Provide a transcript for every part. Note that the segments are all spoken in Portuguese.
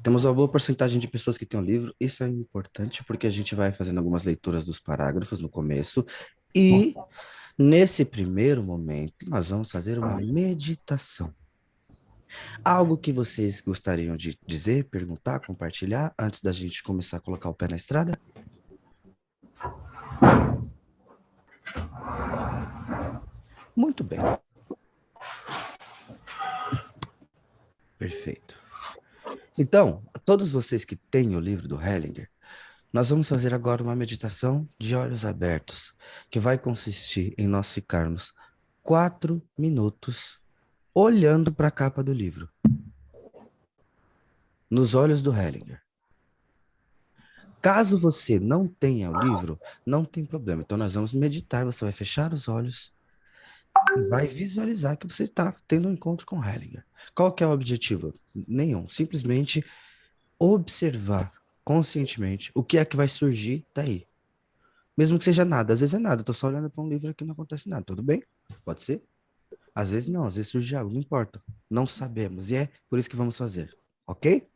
Temos uma boa porcentagem de pessoas que têm o livro. Isso é importante porque a gente vai fazendo algumas leituras dos parágrafos no começo. E nesse primeiro momento, nós vamos fazer uma meditação. Algo que vocês gostariam de dizer, perguntar, compartilhar antes da gente começar a colocar o pé na estrada? Muito bem, perfeito. Então, todos vocês que têm o livro do Hellinger, nós vamos fazer agora uma meditação de olhos abertos, que vai consistir em nós ficarmos 4 minutos olhando para a capa do livro, nos olhos do Hellinger. Caso você não tenha o livro, não tem problema. Então, nós vamos meditar. Você vai fechar os olhos e vai visualizar que você está tendo um encontro com Hellinger. Qual que é o objetivo? Nenhum. Simplesmente observar conscientemente o que é que vai surgir daí. Mesmo que seja nada. Às vezes é nada. Estou só olhando para um livro aqui e não acontece nada. Tudo bem? Pode ser? Às vezes não. Às vezes surge algo. Não importa. Não sabemos. E é por isso que vamos fazer. Ok?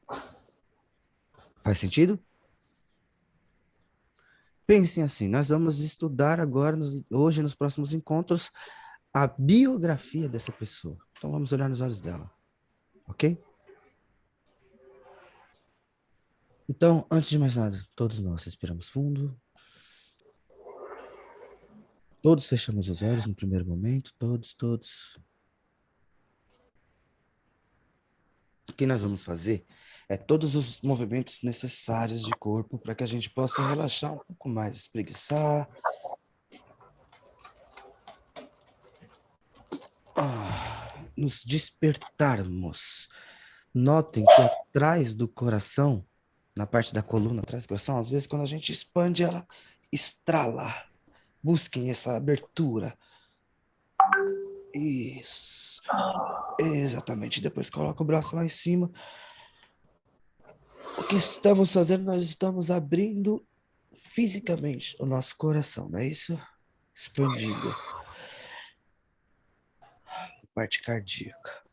Faz sentido? Pensem assim, nós vamos estudar agora, hoje, nos próximos encontros, a biografia dessa pessoa. Então vamos olhar nos olhos dela, ok? Então, antes de mais nada, todos nós respiramos fundo, todos fechamos os olhos no primeiro momento, todos. O que nós vamos fazer é todos os movimentos necessários de corpo para que a gente possa relaxar um pouco mais, espreguiçar, nos despertarmos. Notem que atrás do coração, na parte da coluna atrás do coração, às vezes quando a gente expande, ela estrala. Busquem essa abertura. Isso. Exatamente. Depois coloca o braço lá em cima. O que estamos fazendo? Nós estamos abrindo fisicamente o nosso coração, não é isso? Expandindo a parte cardíaca,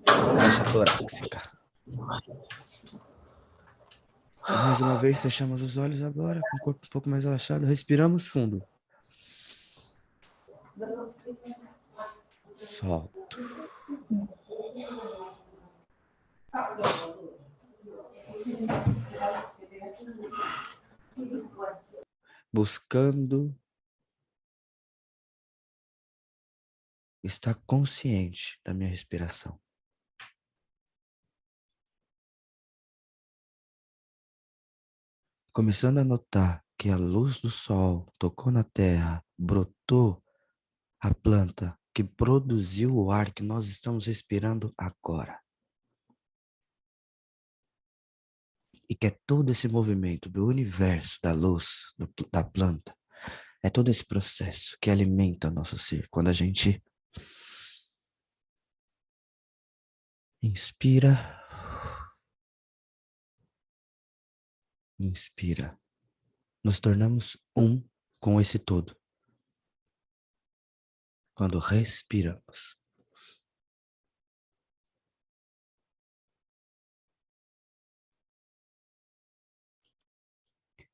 a caixa torácica. Mais uma vez, fechamos os olhos agora, com o corpo um pouco mais relaxado. Respiramos fundo. Solto. Buscando estar consciente da minha respiração. Começando a notar que a luz do sol tocou na terra, brotou a planta que produziu o ar que nós estamos respirando agora. E que é todo esse movimento do universo, da luz, da planta, é todo esse processo que alimenta o nosso ser. Quando a gente inspira, inspira, nos tornamos um com esse todo. Quando respiramos.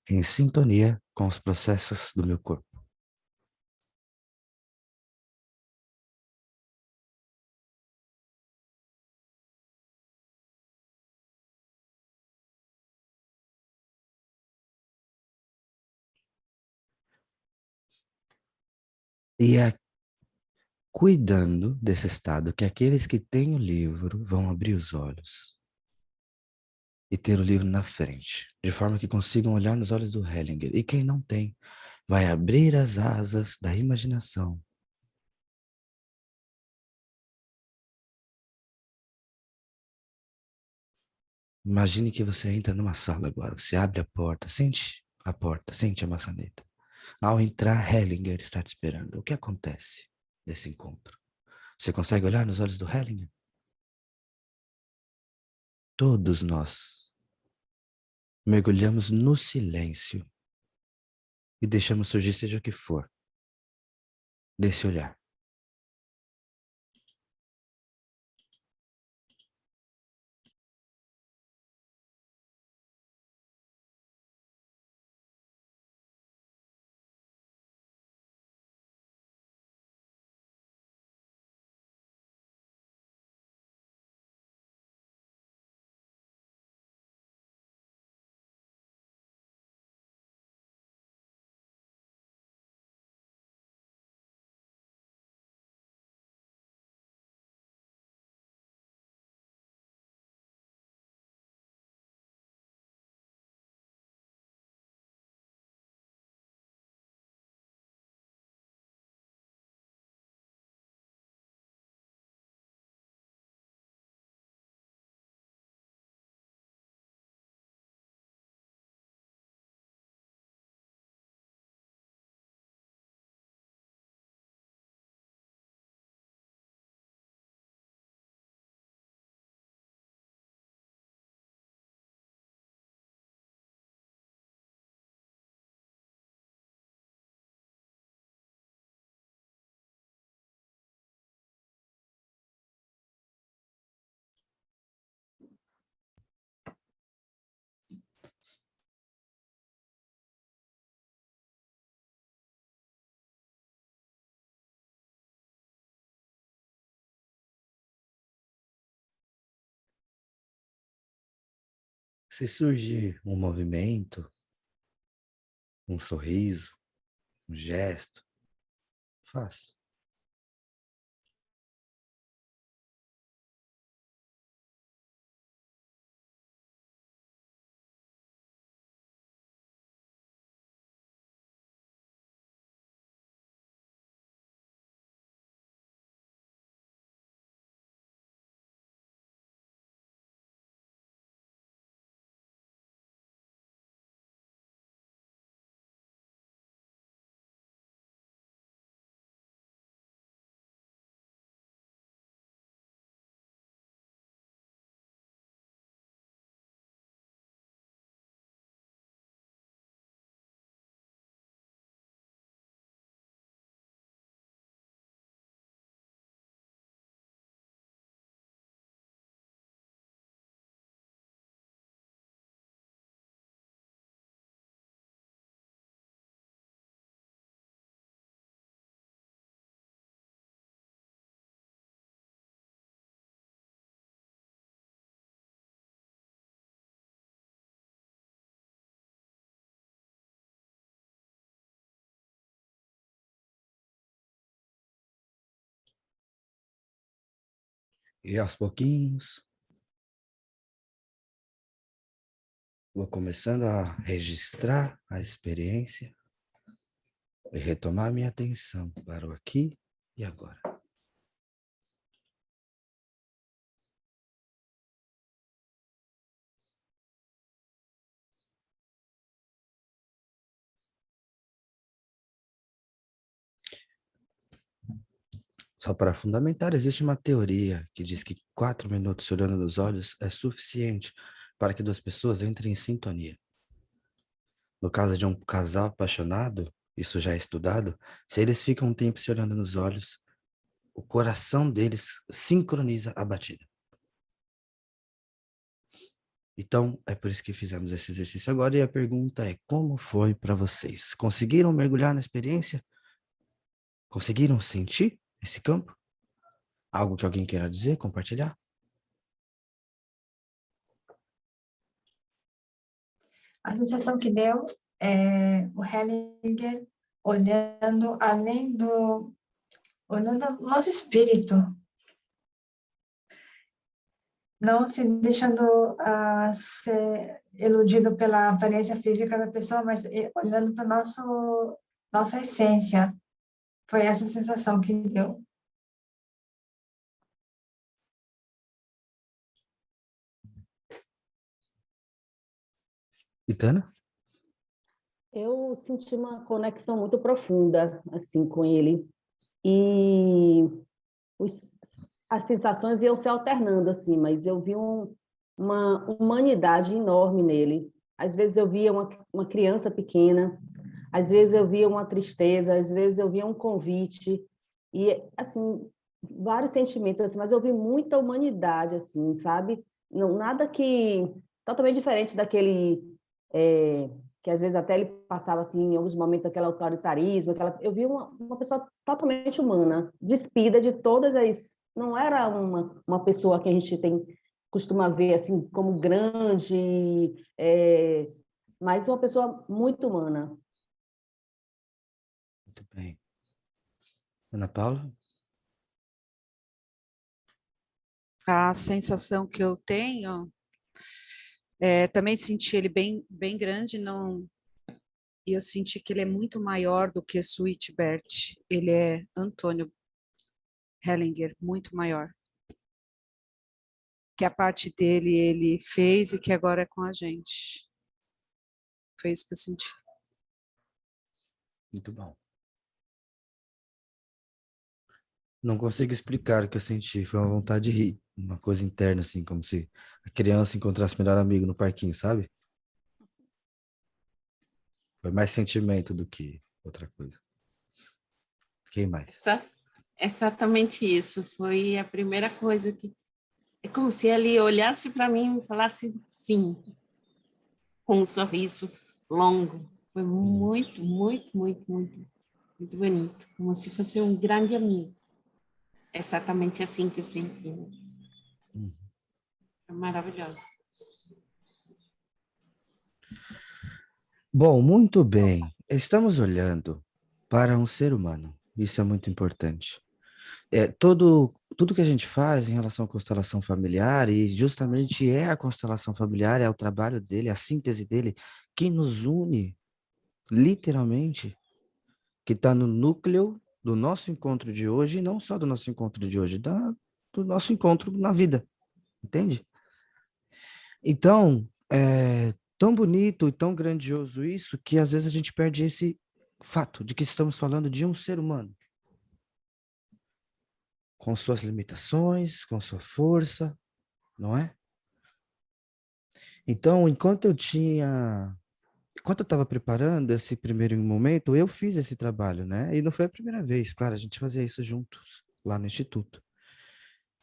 Em sintonia com os processos do meu corpo. E é cuidando desse estado que aqueles que têm o livro vão abrir os olhos e ter o livro na frente, de forma que consigam olhar nos olhos do Hellinger. E quem não tem, vai abrir as asas da imaginação. Imagine que você entra numa sala agora, você abre a porta, sente a maçaneta. Ao entrar, Hellinger está te esperando. O que acontece nesse encontro? Você consegue olhar nos olhos do Hellinger? Todos nós mergulhamos no silêncio e deixamos surgir seja o que for desse olhar. Se surgir um movimento, um sorriso, um gesto, faça. E aos pouquinhos, vou começando a registrar a experiência e retomar minha atenção para o aqui e agora. Só para fundamentar, existe uma teoria que diz que 4 minutos se olhando nos olhos é suficiente para que duas pessoas entrem em sintonia. No caso de um casal apaixonado, isso já é estudado, se eles ficam um tempo se olhando nos olhos, o coração deles sincroniza a batida. Então, é por isso que fizemos esse exercício agora e a pergunta é: como foi para vocês? Conseguiram mergulhar na experiência? Conseguiram sentir esse campo? Algo que alguém queira dizer, compartilhar? A sensação que deu é o Hellinger olhando olhando o nosso espírito, não se deixando ser iludido pela aparência física da pessoa, mas olhando para nossa essência. Foi essa sensação que deu. Itana? Eu senti uma conexão muito profunda, assim, com ele. E as sensações iam se alternando, assim, mas eu vi uma humanidade enorme nele. Às vezes eu via uma criança pequena, às vezes eu via uma tristeza, às vezes eu via um convite, e, assim, vários sentimentos, assim, mas eu vi muita humanidade, assim, sabe? Não, nada que... Totalmente diferente daquele... que às vezes até ele passava, assim, em alguns momentos, aquele autoritarismo, eu vi uma pessoa totalmente humana, despida de todas as... Não era uma pessoa que a gente costuma ver, assim, como grande, mas uma pessoa muito humana. Muito bem. Ana Paula? A sensação que eu tenho, também senti ele bem grande, não, e eu senti que ele é muito maior do que Sweet Bert. Ele é Antônio Hellinger, muito maior. Que a parte dele ele fez e que agora é com a gente. Foi isso que eu senti. Muito bom. Não consigo explicar o que eu senti, foi uma vontade de rir, uma coisa interna, assim, como se a criança encontrasse o melhor amigo no parquinho, sabe? Foi mais sentimento do que outra coisa. Quem mais? Exatamente isso. Foi a primeira coisa que... É como se ele olhasse para mim e falasse sim, com um sorriso longo. Foi muito, muito, muito, muito, muito bonito. Como se fosse um grande amigo. Exatamente assim que eu senti. Foi maravilhoso. Bom, muito bem. Estamos olhando para um ser humano. Isso é muito importante. Tudo que a gente faz em relação à constelação familiar, e justamente é a constelação familiar, é o trabalho dele, a síntese dele, que nos une, literalmente, que está no núcleo do nosso encontro de hoje, e não só do nosso encontro de hoje, do nosso encontro na vida, entende? Então, é tão bonito e tão grandioso isso que às vezes a gente perde esse fato de que estamos falando de um ser humano, com suas limitações, com sua força, não é? Então, enquanto eu estava preparando esse primeiro momento, eu fiz esse trabalho, né? E não foi a primeira vez, claro, a gente fazia isso juntos lá no Instituto.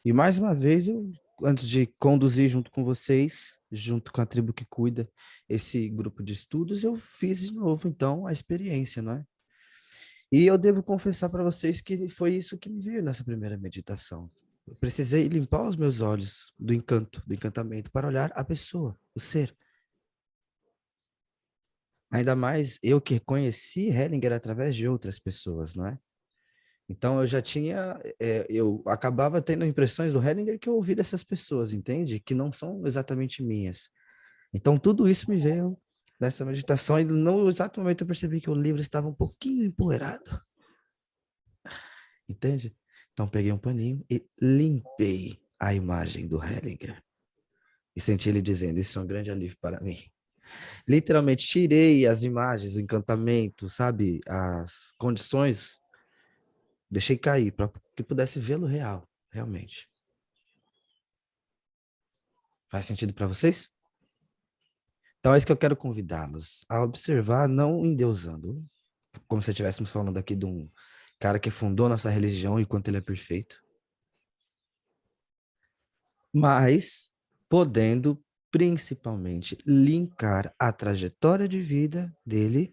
E mais uma vez, antes de conduzir junto com vocês, junto com a tribo que cuida esse grupo de estudos, eu fiz de novo, então, a experiência, não é? E eu devo confessar para vocês que foi isso que me veio nessa primeira meditação. Eu precisei limpar os meus olhos do encanto, do encantamento, para olhar a pessoa, o ser. Ainda mais eu que conheci Hellinger através de outras pessoas, não é? Então eu já tinha, eu acabava tendo impressões do Hellinger que eu ouvi dessas pessoas, entende? Que não são exatamente minhas. Então tudo isso me veio nessa meditação e no exato momento eu percebi que o livro estava um pouquinho empoeirado, entende? Então peguei um paninho e limpei a imagem do Hellinger. E senti ele dizendo, isso é um grande alívio para mim. Literalmente tirei as imagens, o encantamento, sabe? As condições, deixei cair para que pudesse vê-lo real, realmente. Faz sentido para vocês? Então é isso que eu quero convidá-los a observar, não endeusando, como se estivéssemos falando aqui de um cara que fundou nossa religião e quanto ele é perfeito, mas podendo principalmente linkar a trajetória de vida dele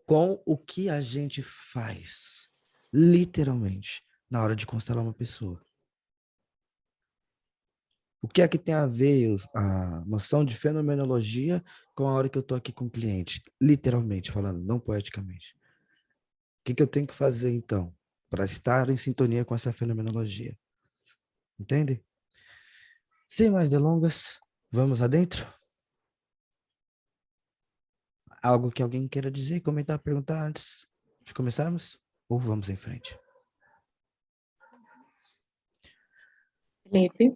com o que a gente faz, literalmente, na hora de constelar uma pessoa. O que é que tem a ver a noção de fenomenologia com a hora que eu estou aqui com o cliente? Literalmente falando, não poeticamente. O que eu tenho que fazer, então, para estar em sintonia com essa fenomenologia? Entende? Sem mais delongas, vamos adentro? Algo que alguém queira dizer, comentar, perguntar antes de começarmos? Ou vamos em frente? Felipe,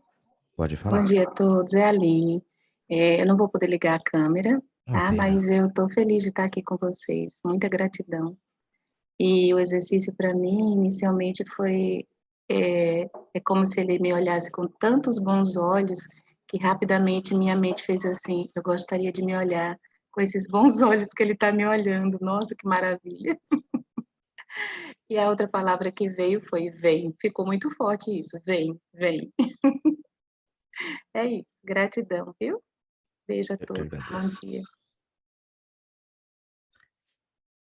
Pode bom falar. dia a todos, é a Aline. Eu não vou poder ligar a câmera, Uma tá? pena. Mas eu estou feliz de estar aqui com vocês, muita gratidão. E o exercício para mim, inicialmente, é como se ele me olhasse com tantos bons olhos, que rapidamente minha mente fez assim, eu gostaria de me olhar com esses bons olhos que ele está me olhando, nossa, que maravilha. E a outra palavra que veio foi vem, ficou muito forte isso, vem, vem. É isso, gratidão, viu? Beijo a Eu que todos, bom agradeço. dia.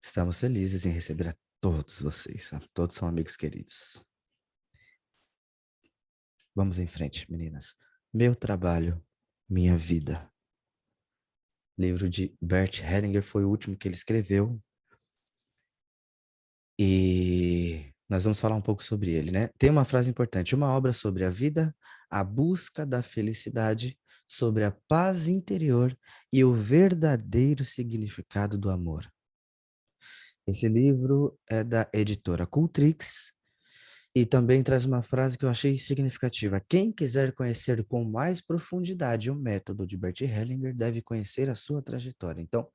Estamos felizes em receber a todos vocês. Todos são amigos queridos. Vamos em frente, meninas. Meu trabalho, minha vida. Livro de Bert Hellinger foi o último que ele escreveu. E nós vamos falar um pouco sobre ele, né? Tem uma frase importante: uma obra sobre a vida, a busca da felicidade, sobre a paz interior e o verdadeiro significado do amor. Esse livro é da editora Cultrix e também traz uma frase que eu achei significativa: quem quiser conhecer com mais profundidade o método de Bert Hellinger deve conhecer a sua trajetória. Então,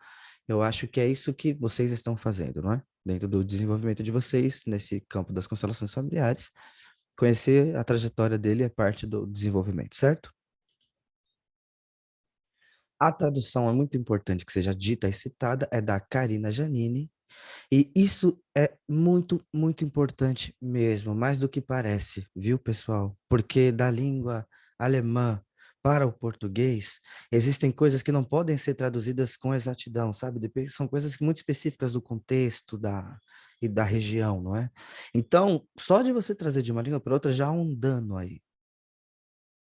eu acho que é isso que vocês estão fazendo, não é? Dentro do desenvolvimento de vocês, nesse campo das constelações familiares, conhecer a trajetória dele é parte do desenvolvimento, certo? A tradução é muito importante que seja dita e citada, é da Karina Giannini, e isso é muito, muito importante mesmo, mais do que parece, viu, pessoal? Porque da língua alemã para o português, existem coisas que não podem ser traduzidas com exatidão, sabe? São coisas muito específicas do contexto e da região, não é? Então, só de você trazer de uma língua para outra já há um dano aí.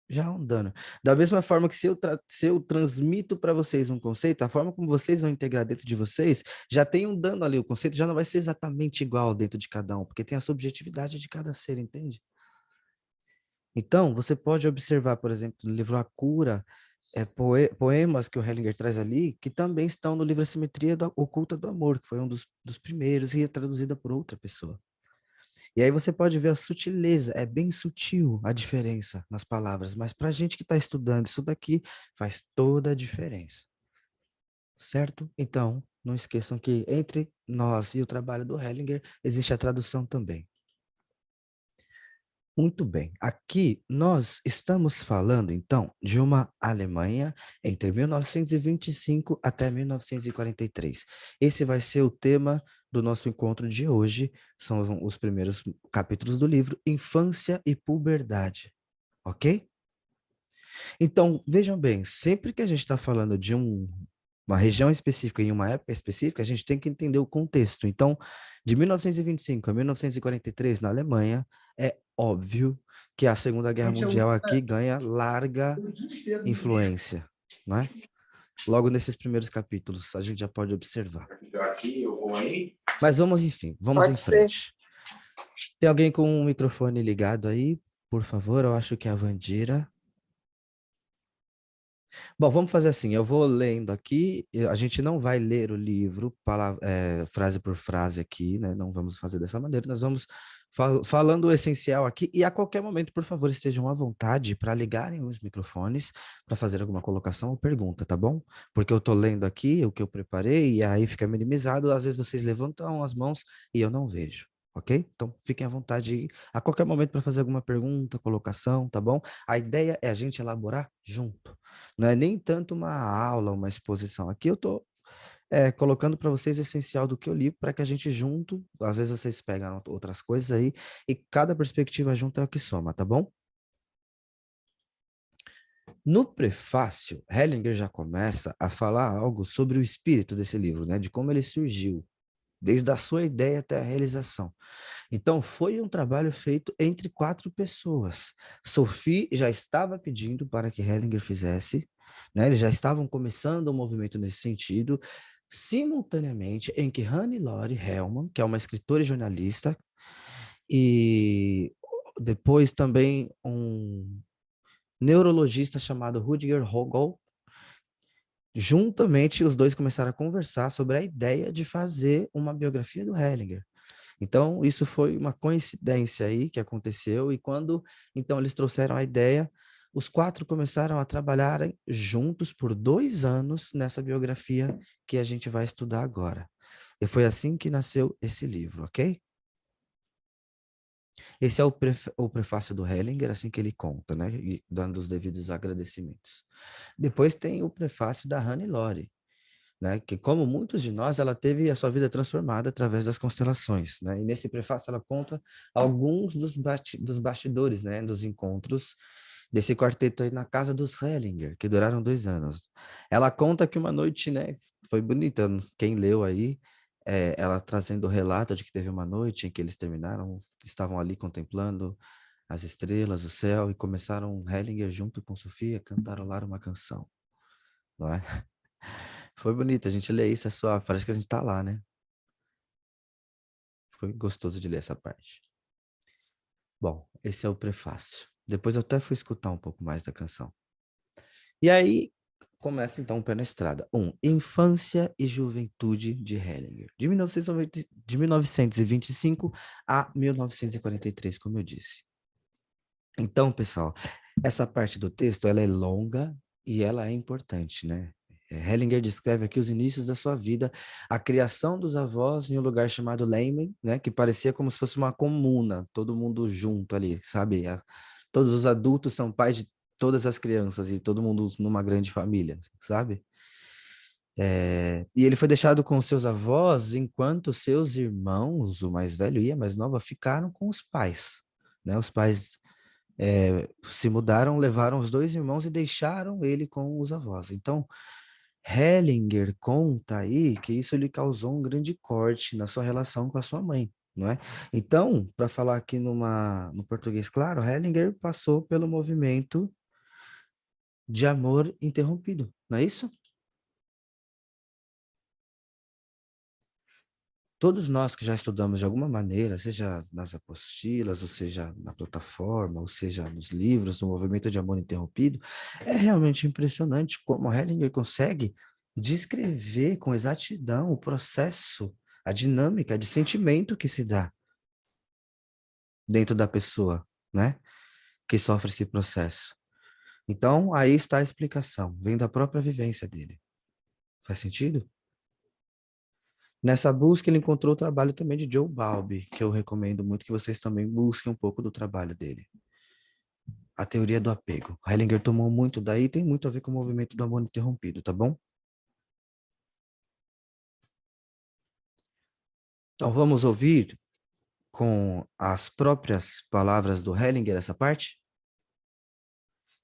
Já é um dano. Da mesma forma que se eu transmito para vocês um conceito, a forma como vocês vão integrar dentro de vocês, já tem um dano ali. O conceito já não vai ser exatamente igual dentro de cada um, porque tem a subjetividade de cada ser, entende? Então, você pode observar, por exemplo, no livro A Cura, poemas que o Hellinger traz ali, que também estão no livro Oculta do Amor, que foi um dos primeiros e é traduzida por outra pessoa. E aí você pode ver a sutileza, é bem sutil a diferença nas palavras, mas para a gente que está estudando isso daqui, faz toda a diferença, certo? Então, não esqueçam que entre nós e o trabalho do Hellinger existe a tradução também. Muito bem. Aqui nós estamos falando, então, de uma Alemanha entre 1925 até 1943. Esse vai ser o tema do nosso encontro de hoje. São os primeiros capítulos do livro, Infância e Puberdade. Ok? Então, vejam bem, sempre que a gente está falando de uma região específica em uma época específica, a gente tem que entender o contexto. Então, de 1925 a 1943, na Alemanha, é óbvio que a Segunda Guerra Mundial aqui ganha larga influência, não é? Logo nesses primeiros capítulos, a gente já pode observar. Mas vamos, enfim, vamos em frente. Tem alguém com o microfone ligado aí? Por favor, eu acho que é a Vandira. Bom, vamos fazer assim, eu vou lendo aqui, a gente não vai ler o livro frase por frase aqui, né? Não vamos fazer dessa maneira, nós vamos falando o essencial aqui e a qualquer momento, por favor, estejam à vontade para ligarem os microfones para fazer alguma colocação ou pergunta, tá bom? Porque eu estou lendo aqui o que eu preparei e aí fica minimizado, às vezes vocês levantam as mãos e eu não vejo. Ok? Então, fiquem à vontade a qualquer momento para fazer alguma pergunta, colocação, tá bom? A ideia é a gente elaborar junto. Não é nem tanto uma aula, uma exposição. Aqui eu estou colocando para vocês o essencial do que eu li, para que a gente junto, às vezes vocês pegam outras coisas aí, e cada perspectiva junto é o que soma, tá bom? No prefácio, Hellinger já começa a falar algo sobre o espírito desse livro, né? De como ele surgiu, desde a sua ideia até a realização. Então, foi um trabalho feito entre 4 pessoas. Sophie já estava pedindo para que Hellinger fizesse, né? Eles já estavam começando um movimento nesse sentido, simultaneamente em que Hannelore Hellman, que é uma escritora e jornalista, e depois também um neurologista chamado Rudger Hogel, juntamente os dois começaram a conversar sobre a ideia de fazer uma biografia do Hellinger. Então, isso foi uma coincidência aí que aconteceu, e quando então eles trouxeram a ideia, os 4 começaram a trabalharem juntos por 2 anos nessa biografia que a gente vai estudar agora. E foi assim que nasceu esse livro, ok? Esse é o prefácio do Hellinger, assim que ele conta, né? E dando os devidos agradecimentos. Depois tem o prefácio da Hannelore, né, que como muitos de nós, ela teve a sua vida transformada através das constelações, né, e nesse prefácio ela conta alguns dos bastidores, né, dos encontros desse quarteto aí na casa dos Hellinger, que duraram 2 anos. Ela conta que uma noite, né, foi bonita, quem leu aí, ela trazendo o relato de que teve uma noite em que eles terminaram, estavam ali contemplando as estrelas, o céu, e começaram Hellinger junto com Sofia, cantarolar uma canção, não é? Foi bonito, a gente lê isso, é suave, parece que a gente tá lá, né? Foi gostoso de ler essa parte. Bom, esse é o prefácio. Depois eu até fui escutar um pouco mais da canção. E aí, começa então o pé na estrada. Infância e Juventude de Hellinger. De 1925 a 1943, como eu disse. Então, pessoal, essa parte do texto, ela é longa e ela é importante, né? Hellinger descreve aqui os inícios da sua vida, a criação dos avós em um lugar chamado Leimen, né? Que parecia como se fosse uma comuna, todo mundo junto ali, sabe? Todos os adultos são pais de todas as crianças e todo mundo numa grande família, sabe? E ele foi deixado com seus avós enquanto seus irmãos, o mais velho e a mais nova, ficaram com os pais, né? Os pais se mudaram, levaram os 2 irmãos e deixaram ele com os avós. Então, Hellinger conta aí que isso lhe causou um grande corte na sua relação com a sua mãe, não é? Então, para falar aqui no português claro, Hellinger passou pelo movimento de amor interrompido, não é isso? Todos nós que já estudamos de alguma maneira, seja nas apostilas, ou seja na plataforma, ou seja nos livros, o movimento de amor interrompido, é realmente impressionante como Hellinger consegue descrever com exatidão o processo, a dinâmica de sentimento que se dá dentro da pessoa, né, que sofre esse processo. Então, aí está a explicação, vem da própria vivência dele. Faz sentido? Nessa busca, ele encontrou o trabalho também de Joe Balbi, que eu recomendo muito que vocês também busquem um pouco do trabalho dele. A teoria do apego. Hellinger tomou muito daí e tem muito a ver com o movimento do amor interrompido, tá bom? Então vamos ouvir com as próprias palavras do Hellinger essa parte?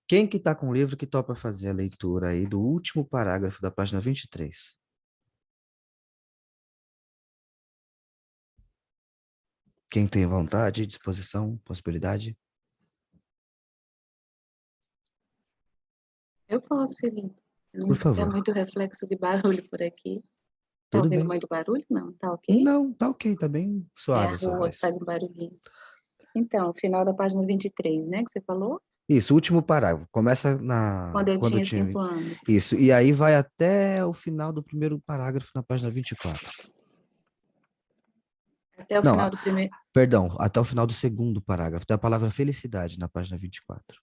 Quem que está com o livro que topa fazer a leitura aí do último parágrafo da página 23? Quem tem vontade, disposição, possibilidade? Eu posso, Felipe. Por Não é favor. muito reflexo de barulho por aqui. Tá Tudo ouvindo bem. muito barulho? Não, tá ok? Não, tá ok, tá bem É a suave a sua rua que voz. faz um barulhinho. Então, final da página 23, né, que você falou? Isso, último parágrafo. Começa Quando eu quando tinha tinha. 5 anos. Isso, e aí vai até o final do primeiro parágrafo na página 24. Até o Não, final do primeiro. perdão, até o final do segundo parágrafo. Tem a palavra felicidade na página 24.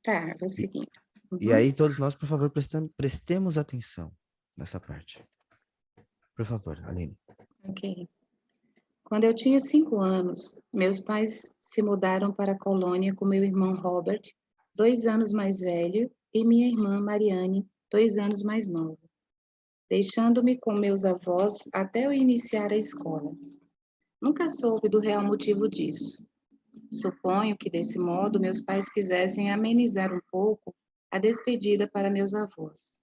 Tá, vou E, seguir. e Uhum. aí, todos nós, por favor, prestemos atenção nessa parte. Por favor, Aline. Ok. Quando eu tinha 5 anos, meus pais se mudaram para a colônia com meu irmão Robert, 2 anos mais velho, e minha irmã Mariane, 2 anos mais nova, deixando-me com meus avós até eu iniciar a escola. Nunca soube do real motivo disso. Suponho que, desse modo, meus pais quisessem amenizar um pouco a despedida para meus avós.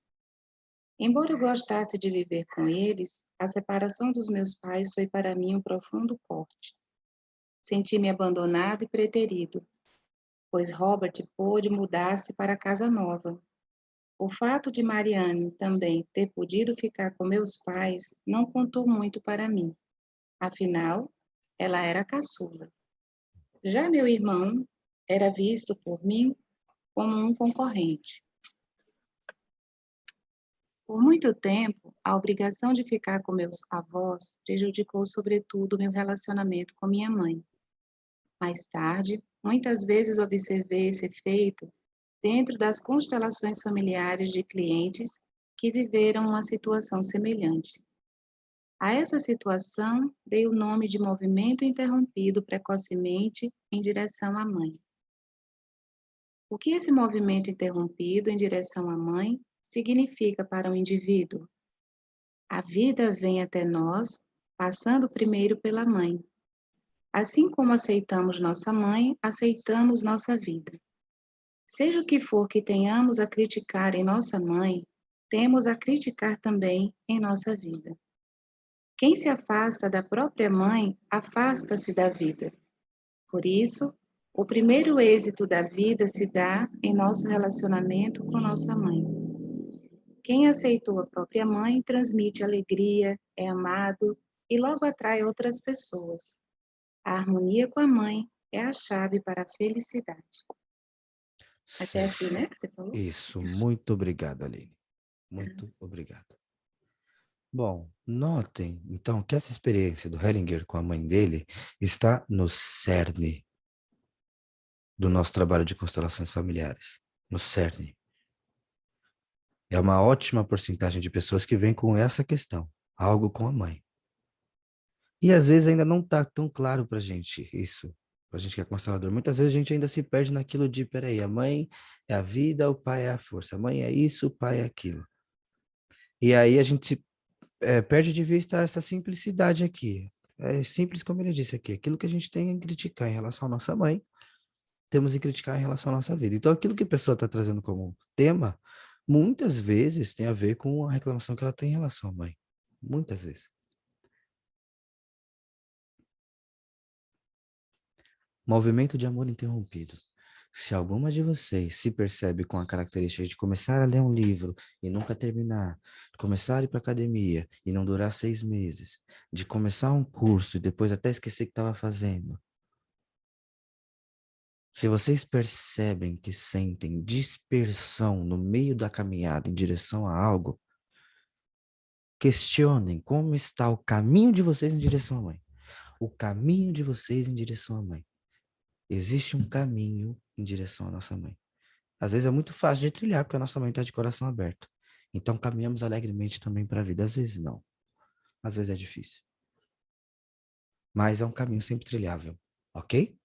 Embora eu gostasse de viver com eles, a separação dos meus pais foi para mim um profundo corte. Senti-me abandonado e preterido, pois Robert pôde mudar-se para a casa nova. O fato de Marianne também ter podido ficar com meus pais não contou muito para mim. Afinal, ela era a caçula. Já meu irmão era visto por mim como um concorrente. Por muito tempo, a obrigação de ficar com meus avós prejudicou sobretudo meu relacionamento com minha mãe. Mais tarde, muitas vezes observei esse efeito dentro das constelações familiares de clientes que viveram uma situação semelhante. A essa situação dei o nome de movimento interrompido precocemente em direção à mãe. O que esse movimento interrompido em direção à mãe significa para o indivíduo? A vida vem até nós, passando primeiro pela mãe. Assim como aceitamos nossa mãe, aceitamos nossa vida. Seja o que for que tenhamos a criticar em nossa mãe, temos a criticar também em nossa vida. Quem se afasta da própria mãe, afasta-se da vida. Por isso, o primeiro êxito da vida se dá em nosso relacionamento com nossa mãe. Quem aceitou a própria mãe transmite alegria, é amado e logo atrai outras pessoas. A harmonia com a mãe é a chave para a felicidade. Até aqui, Certo. né, que você falou? Isso, muito obrigado, Aline. Muito obrigado. Bom, notem, então, que essa experiência do Hellinger com a mãe dele está no cerne do nosso trabalho de constelações familiares. No cerne. É uma ótima porcentagem de pessoas que vêm com essa questão, algo com a mãe. E às vezes ainda não está tão claro para a gente isso, para a gente que é constelador. Muitas vezes a gente ainda se perde naquilo de, peraí, a mãe é a vida, o pai é a força. A mãe é isso, o pai é aquilo. E aí a gente se perde de vista essa simplicidade aqui. É simples como ele disse aqui, aquilo que a gente tem em criticar em relação à nossa mãe, temos em criticar em relação à nossa vida. Então aquilo que a pessoa está trazendo como tema, muitas vezes tem a ver com a reclamação que ela tem em relação à mãe. Muitas vezes. Movimento de amor interrompido. Se alguma de vocês se percebe com a característica de começar a ler um livro e nunca terminar, de começar a ir para academia e não durar 6 meses, de começar um curso e depois até esquecer que estava fazendo, se vocês percebem que sentem dispersão no meio da caminhada em direção a algo, questionem como está o caminho de vocês em direção à mãe. O caminho de vocês em direção à mãe. Existe um caminho em direção à nossa mãe. Às vezes é muito fácil de trilhar, porque a nossa mãe está de coração aberto. Então caminhamos alegremente também para a vida. Às vezes não. Às vezes é difícil. Mas é um caminho sempre trilhável. Ok?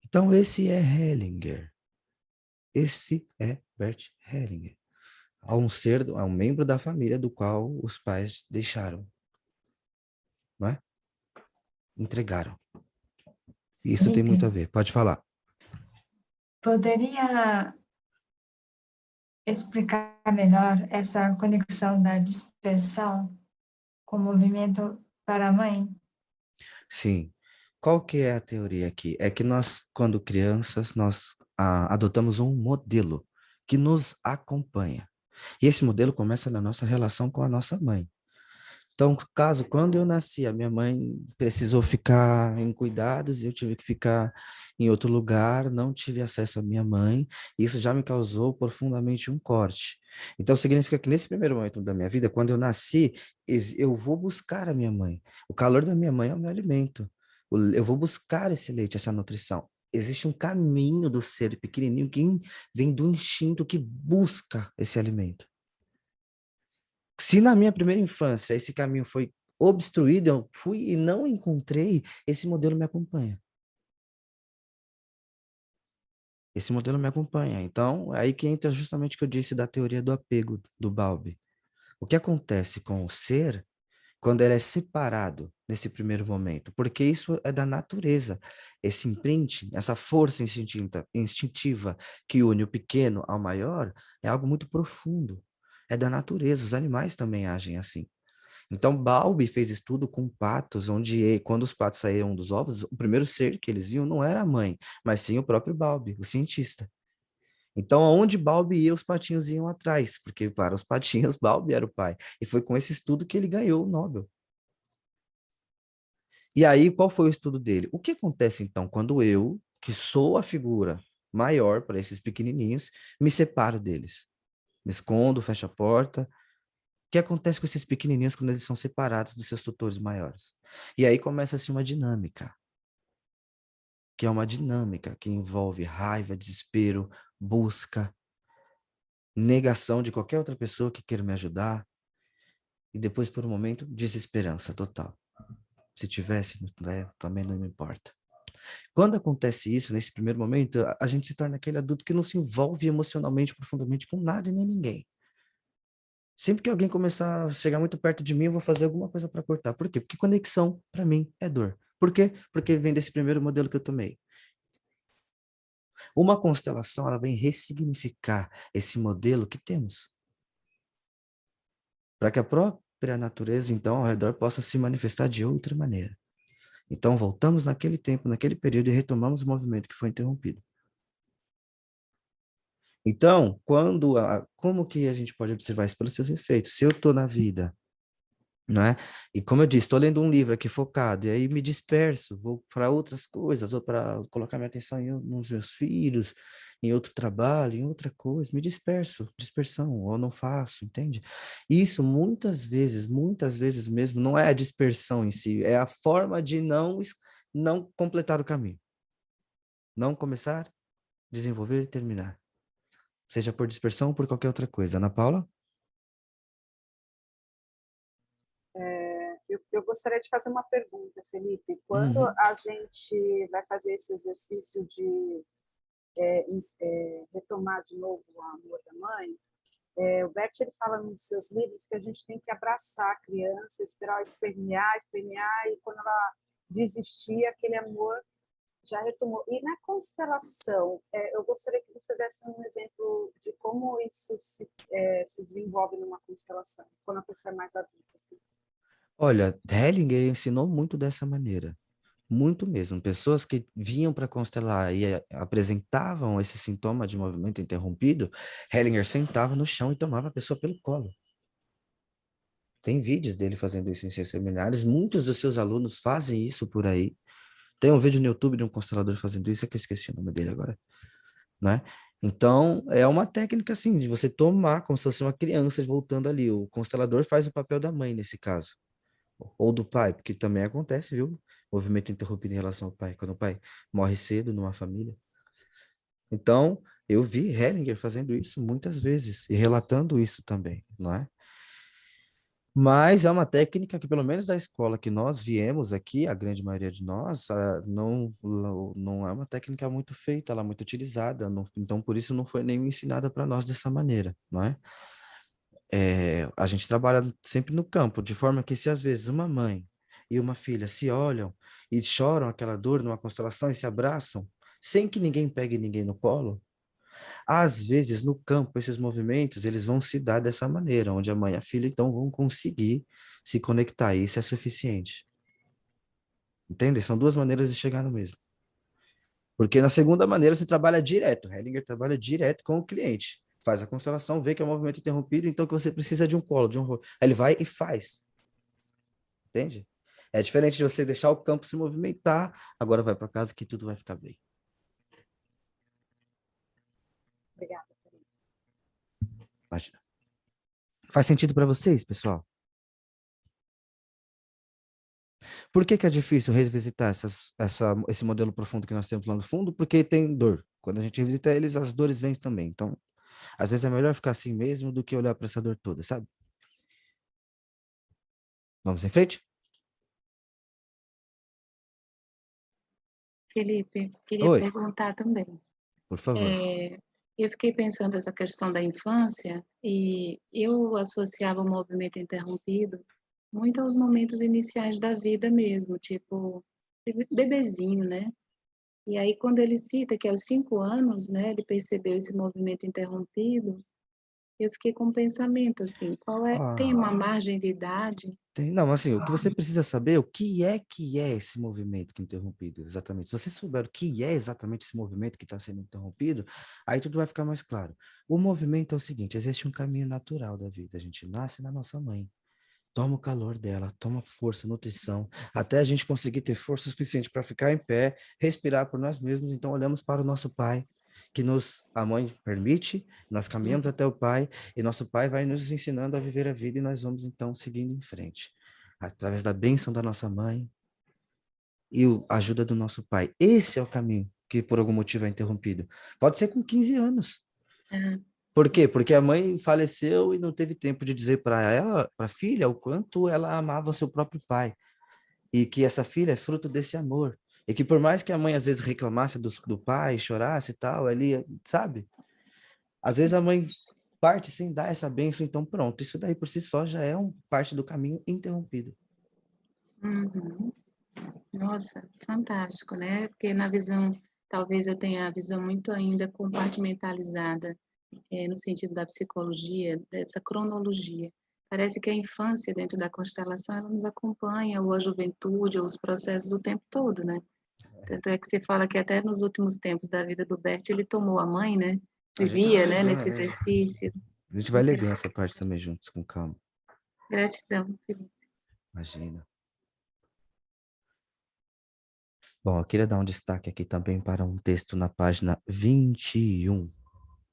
Então esse é Hellinger. Esse é Bert Hellinger. A um membro da família do qual os pais deixaram. Não é? Entregaram. Isso tem muito a Felipe, ver. Pode falar. poderia explicar melhor essa conexão da dispersão com o movimento para a mãe? Sim. Qual que é a teoria aqui? É que nós, quando crianças, nós adotamos um modelo que nos acompanha. E esse modelo começa na nossa relação com a nossa mãe. Então, caso quando eu nasci, a minha mãe precisou ficar em cuidados e eu tive que ficar em outro lugar, não tive acesso à minha mãe, isso já me causou profundamente um corte. Então, significa que nesse primeiro momento da minha vida, quando eu nasci, eu vou buscar a minha mãe. O calor da minha mãe é o meu alimento. Eu vou buscar esse leite, essa nutrição. Existe um caminho do ser pequenininho que vem do instinto que busca esse alimento. Se na minha primeira infância esse caminho foi obstruído, eu fui e não encontrei, esse modelo me acompanha. Esse modelo me acompanha. Então, é aí que entra justamente o que eu disse da teoria do apego do Bowlby. O que acontece com o ser quando ele é separado nesse primeiro momento? Porque isso é da natureza. Esse imprinting, essa força instintiva que une o pequeno ao maior, é algo muito profundo. É da natureza. Os animais também agem assim. Então, Bowlby fez estudo com patos, onde quando os patos saíram dos ovos, o primeiro ser que eles viam não era a mãe, mas sim o próprio Bowlby, o cientista. Então, aonde Bowlby ia, os patinhos iam atrás, porque para os patinhos, Bowlby era o pai. E foi com esse estudo que ele ganhou o Nobel. E aí, qual foi o estudo dele? O que acontece, então, quando eu, que sou a figura maior para esses pequenininhos, me separo deles? Me escondo, fecho a porta. O que acontece com esses pequenininhos quando eles são separados dos seus tutores maiores? E aí começa-se uma dinâmica, que é uma dinâmica que envolve raiva, desespero, busca, negação de qualquer outra pessoa que queira me ajudar, e depois, por um momento, desesperança total. Se tivesse, né, também não me importa. Quando acontece isso, nesse primeiro momento, a gente se torna aquele adulto que não se envolve emocionalmente profundamente com nada e nem ninguém. Sempre que alguém começar a chegar muito perto de mim, eu vou fazer alguma coisa para cortar. Por quê? Porque conexão, para mim, é dor. Por quê? Porque vem desse primeiro modelo que eu tomei. Uma constelação, ela vem ressignificar esse modelo que temos. Para que a própria natureza, então, ao redor, possa se manifestar de outra maneira. Então, voltamos naquele tempo, naquele período e retomamos o movimento que foi interrompido. Então, como que a gente pode observar isso pelos seus efeitos? Se eu estou na vida, né? E como eu disse, estou lendo um livro aqui focado, e aí me disperso, vou para outras coisas, ou para colocar minha atenção nos meus filhos, em outro trabalho, em outra coisa, me dispersão, ou não faço, entende? Isso muitas vezes mesmo, não é a dispersão em si, é a forma de não completar o caminho. Não começar, desenvolver e terminar. Seja por dispersão ou por qualquer outra coisa. Ana Paula? Eu gostaria de fazer uma pergunta, Felipe. Quando Uhum. a gente vai fazer esse exercício de retomar de novo o amor da mãe, o Bert ele fala nos seus livros que a gente tem que abraçar a criança, esperar espernear, e quando ela desistir, aquele amor já retomou. E na constelação, eu gostaria que você desse um exemplo de como isso se desenvolve numa constelação, quando a pessoa é mais adulta. Assim. Olha, Hellinger ensinou muito dessa maneira. Muito mesmo. Pessoas que vinham para constelar e apresentavam esse sintoma de movimento interrompido, Hellinger sentava no chão e tomava a pessoa pelo colo. Tem vídeos dele fazendo isso em seus seminários. Muitos dos seus alunos fazem isso por aí. Tem um vídeo no YouTube de um constelador fazendo isso, é que eu esqueci o nome dele agora, né? Então, é uma técnica, assim, de você tomar como se fosse uma criança voltando ali. O constelador faz o papel da mãe, nesse caso. Ou do pai, porque também acontece, viu? Movimento interrompido em relação ao pai, quando o pai morre cedo numa família. Então, eu vi Hellinger fazendo isso muitas vezes e relatando isso também, não é? Mas é uma técnica que, pelo menos da escola que nós viemos aqui, a grande maioria de nós, não é uma técnica muito feita, ela é muito utilizada, então por isso não foi nem ensinada para nós dessa maneira, não é? A gente trabalha sempre no campo, de forma que se às vezes uma mãe e uma filha se olham e choram aquela dor numa constelação e se abraçam, sem que ninguém pegue ninguém no colo, às vezes, no campo, esses movimentos, eles vão se dar dessa maneira, onde a mãe e a filha, então, vão conseguir se conectar. Isso é suficiente. Entende? São duas maneiras de chegar no mesmo. Porque na segunda maneira, você trabalha direto. Hellinger trabalha direto com o cliente. Faz a constelação, vê que é um movimento interrompido, então que você precisa de um colo, de um rolo. Aí ele vai e faz. Entende? É diferente de você deixar o campo se movimentar, agora vai para casa que tudo vai ficar bem. Obrigada. Imagina. Faz sentido para vocês, pessoal? Por que que é difícil revisitar esse modelo profundo que nós temos lá no fundo? Porque tem dor. Quando a gente revisita eles, as dores vêm também. Então, às vezes é melhor ficar assim mesmo do que olhar para essa dor toda, sabe? Vamos em frente? Felipe, queria Oi, perguntar também. por favor. Eu fiquei pensando essa questão da infância e eu associava o movimento interrompido muito aos momentos iniciais da vida mesmo, tipo bebezinho, né? E aí quando ele cita que aos 5 anos, né, ele percebeu esse movimento interrompido, eu fiquei com um pensamento assim, tem uma Ah, margem de idade? não, assim, o que você precisa saber é o que é esse movimento que é interrompido, exatamente. Se você souber o que é exatamente esse movimento que está sendo interrompido, aí tudo vai ficar mais claro. O movimento é o seguinte, existe um caminho natural da vida. A gente nasce na nossa mãe. Toma o calor dela, toma força, nutrição, até a gente conseguir ter força suficiente para ficar em pé, respirar por nós mesmos. Então, olhamos para o nosso pai, a mãe permite, nós caminhamos até o pai, e nosso pai vai nos ensinando a viver a vida, e nós vamos então seguindo em frente, através da bênção da nossa mãe e a ajuda do nosso pai. Esse é o caminho que por algum motivo é interrompido. Pode ser com 15 anos. Ah, Por quê? Porque a mãe faleceu e não teve tempo de dizer para ela, para a filha, o quanto ela amava o seu próprio pai. E que essa filha é fruto desse amor. E que por mais que a mãe às vezes reclamasse do pai, chorasse e tal, ali, sabe? Às vezes a mãe parte sem dar essa bênção, então pronto. Isso daí por si só já é parte do caminho interrompido. uhum. Nossa, fantástico, né? Porque na visão, talvez eu tenha a visão muito ainda compartimentalizada, no sentido da psicologia, dessa cronologia. Parece que a infância dentro da constelação, ela nos acompanha, ou a juventude, ou os processos o tempo todo, né? Tanto é que você fala que até nos últimos tempos da vida do Bert, ele tomou a mãe, né? A gente vai Vivia, né, ler, nesse exercício. a gente vai ler bem essa parte também juntos, com calma. Gratidão, Felipe. Imagina. Bom, eu queria dar um destaque aqui também para um texto na página 21,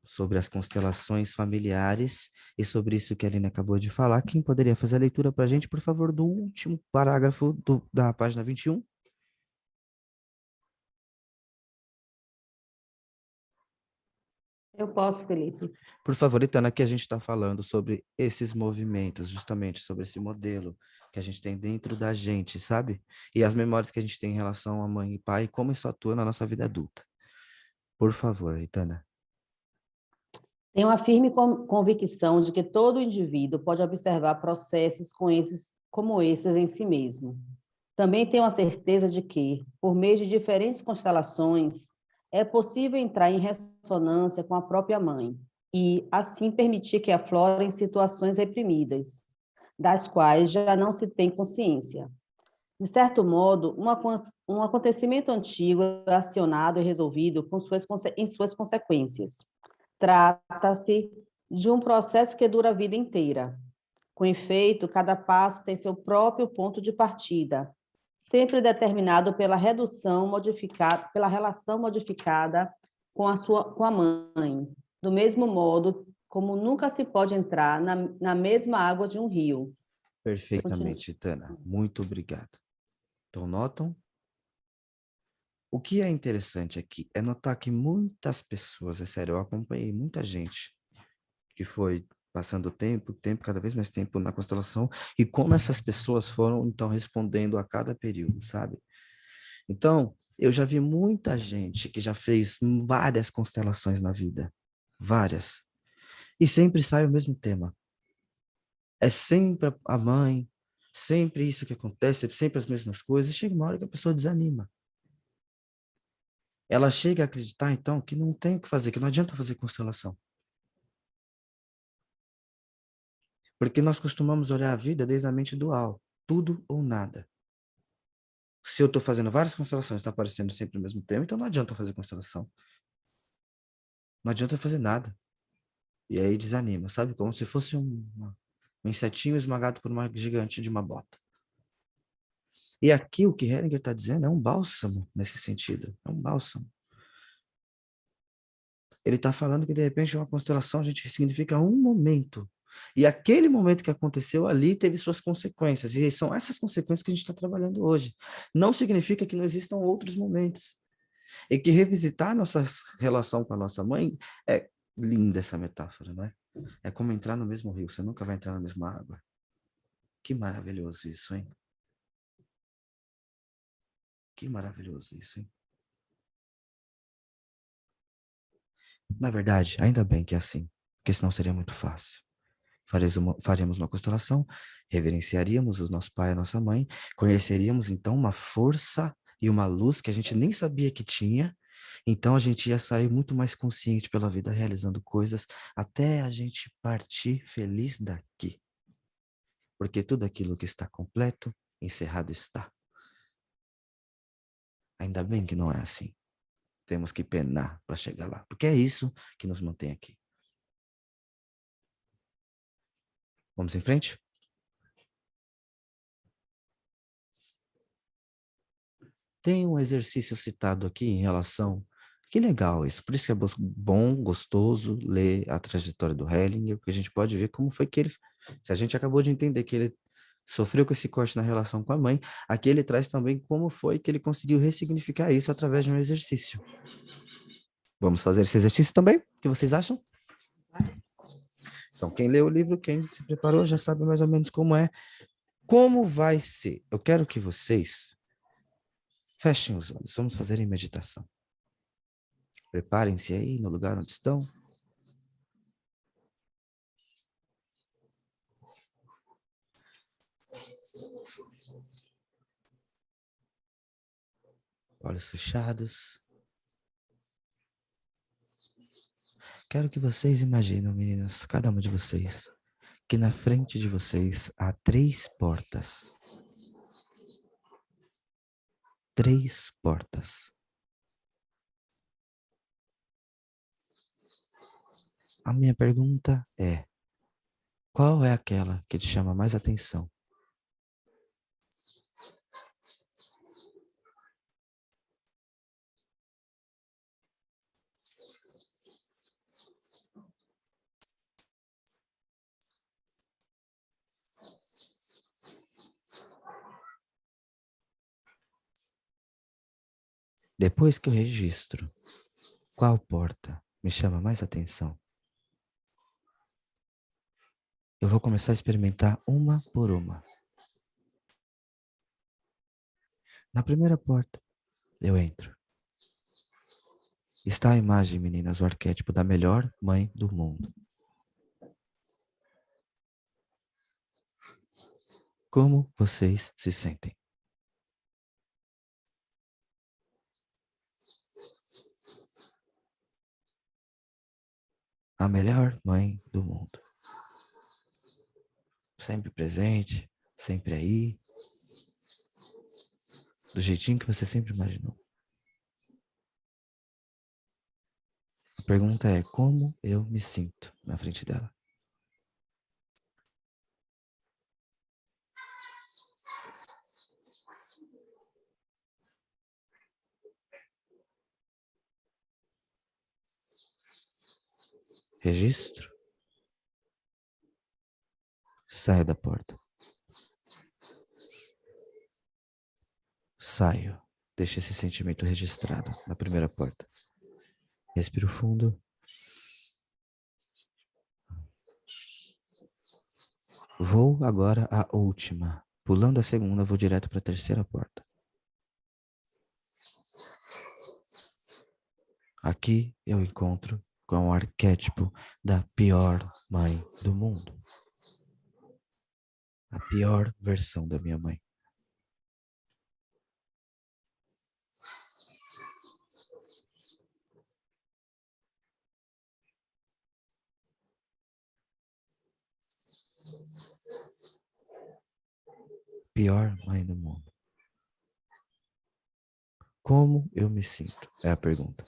sobre as constelações familiares e sobre isso que a Aline acabou de falar. Quem poderia fazer a leitura para a gente, por favor, do último parágrafo da página 21? Eu posso, Felipe. Por favor, Itana, aqui a gente está falando sobre esses movimentos, justamente sobre esse modelo que a gente tem dentro da gente, sabe? E as memórias que a gente tem em relação à mãe e pai e como isso atua na nossa vida adulta. Por favor, Itana. Tenho a firme convicção de que todo indivíduo pode observar processos como esses em si mesmo. Também tenho a certeza de que, por meio de diferentes constelações, é possível entrar em ressonância com a própria mãe e, assim, permitir que aflorem situações reprimidas, das quais já não se tem consciência. De certo modo, um acontecimento antigo é acionado e resolvido em suas consequências. Trata-se de um processo que dura a vida inteira. Com efeito, cada passo tem seu próprio ponto de partida, sempre determinado pela pela relação modificada com a mãe, do mesmo modo como nunca se pode entrar na mesma água de um rio. Perfeitamente, Tana. Muito obrigado. Então, notam? O que é interessante aqui é notar que muitas pessoas, é sério, eu acompanhei muita gente que foi passando tempo, cada vez mais tempo na constelação, e como essas pessoas foram, então, respondendo a cada período, sabe? Então, eu já vi muita gente que já fez várias constelações na vida, várias, e sempre sai o mesmo tema. É sempre a mãe, sempre isso que acontece, sempre as mesmas coisas, e chega uma hora que a pessoa desanima. Ela chega a acreditar, então, que não tem o que fazer, que não adianta fazer constelação. Porque nós costumamos olhar a vida desde a mente dual, tudo ou nada. Se eu estou fazendo várias constelações, está aparecendo sempre o mesmo tema, então não adianta fazer constelação. Não adianta fazer nada. E aí desanima, sabe? Como se fosse um insetinho esmagado por uma gigante de uma bota. E aqui o que Hellinger está dizendo é um bálsamo nesse sentido. É um bálsamo. Ele está falando que, de repente, uma constelação a gente significa um momento. E aquele momento que aconteceu ali teve suas consequências. E são essas consequências que a gente está trabalhando hoje. Não significa que não existam outros momentos. E que revisitar nossa relação com a nossa mãe é linda essa metáfora, não é? É como entrar no mesmo rio. Você nunca vai entrar na mesma água. Que maravilhoso isso, hein? Que maravilhoso isso, hein? Na verdade, ainda bem que é assim, porque senão seria muito fácil. Faremos uma constelação, reverenciaríamos o nosso pai e a nossa mãe, conheceríamos então uma força e uma luz que a gente nem sabia que tinha, então a gente ia sair muito mais consciente pela vida, realizando coisas até a gente partir feliz daqui. Porque tudo aquilo que está completo, encerrado está. Ainda bem que não é assim. Temos que penar para chegar lá, porque é isso que nos mantém aqui. Vamos em frente? Tem um exercício citado aqui em relação. Que legal isso. Por isso que é bom, gostoso ler a trajetória do Hellinger, porque a gente pode ver como foi que ele. Se a gente acabou de entender que ele sofreu com esse corte na relação com a mãe, aqui ele traz também como foi que ele conseguiu ressignificar isso através de um exercício. Vamos fazer esse exercício também? O que vocês acham? Então, quem leu o livro, quem se preparou, já sabe mais ou menos como é. Como vai ser? Eu quero que vocês fechem os olhos. Vamos fazer em meditação. Preparem-se aí no lugar onde estão. Olhos fechados. Quero que vocês imaginem, meninas, cada uma de vocês, que na frente de vocês há 3 portas. 3 portas. A minha pergunta é: qual é aquela que te chama mais atenção? Depois que eu registro, qual porta me chama mais atenção? Eu vou começar a experimentar uma por uma. Na primeira porta, eu entro. Está a imagem, meninas, o arquétipo da melhor mãe do mundo. Como vocês se sentem? A melhor mãe do mundo. Sempre presente, sempre aí. do jeitinho que você sempre imaginou. A pergunta é como eu me sinto na frente dela. Registro. Saio da porta. Saio. Deixo esse sentimento registrado na primeira porta. Respiro fundo. Vou agora à última. Pulando a segunda, vou direto para a terceira porta. Aqui eu encontro com o arquétipo da pior mãe do mundo. A pior versão da minha mãe. Pior mãe do mundo. Como eu me sinto? É a pergunta.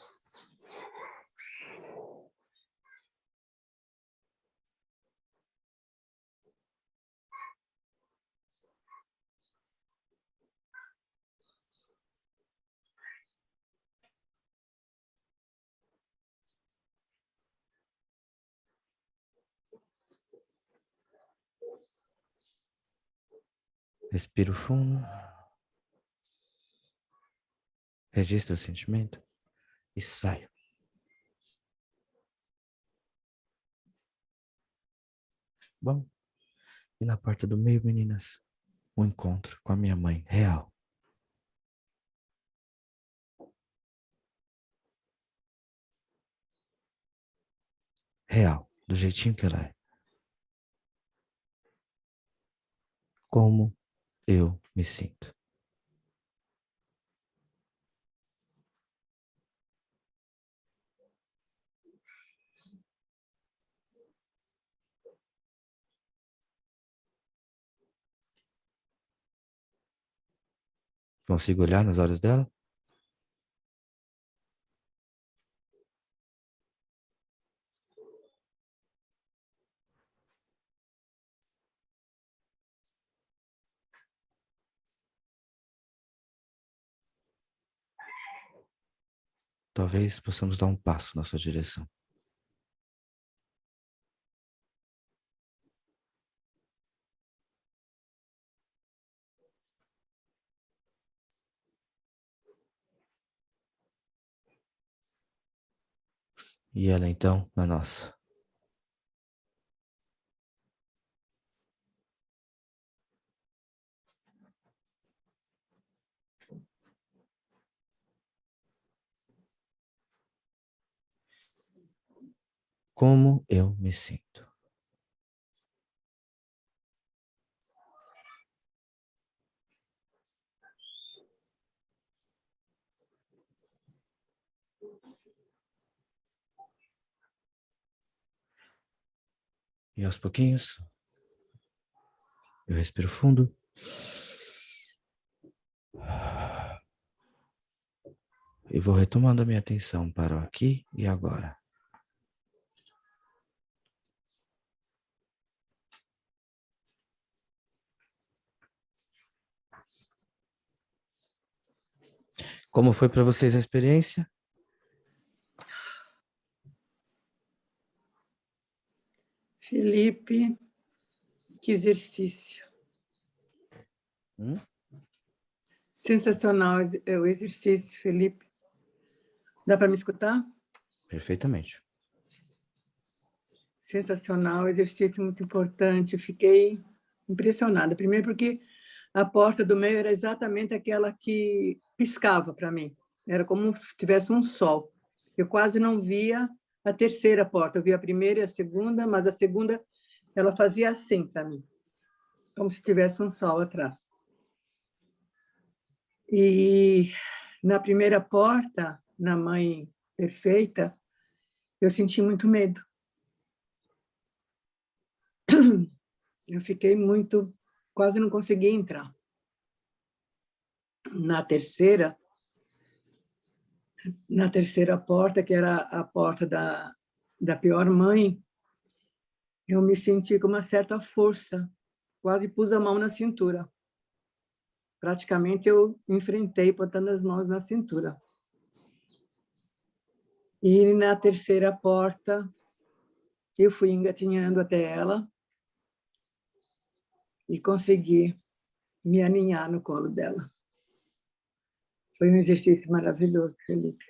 Respiro fundo. Registro o sentimento e saio. Bom, e na porta do meio, meninas, um encontro com a minha mãe real. Real, do jeitinho que ela é. Como eu me sinto. Consigo olhar nos olhos dela? Talvez possamos dar um passo na sua direção. E ela então na nossa. Como eu me sinto. E aos pouquinhos, eu respiro fundo. E vou retomando a minha atenção para o aqui e agora. Como foi para vocês a experiência? Felipe, que exercício. Sensacional o exercício, Felipe. Dá para me escutar? Perfeitamente. Sensacional, exercício muito importante. Eu fiquei impressionada. Primeiro porque a porta do meio era exatamente aquela que piscava para mim. Era como se tivesse um sol. Eu quase não via a terceira porta. Eu via a primeira e a segunda, mas a segunda ela fazia assim para mim, como se tivesse um sol atrás. E na primeira porta, na Mãe Perfeita, eu senti muito medo. Eu fiquei muito... quase não conseguia entrar. na terceira porta, que era a porta da pior mãe, eu me senti com uma certa força, quase pus a mão na cintura. Praticamente eu enfrentei, botando as mãos na cintura. E na terceira porta, eu fui engatinhando até ela e consegui me aninhar no colo dela. Foi um exercício maravilhoso, Felipe.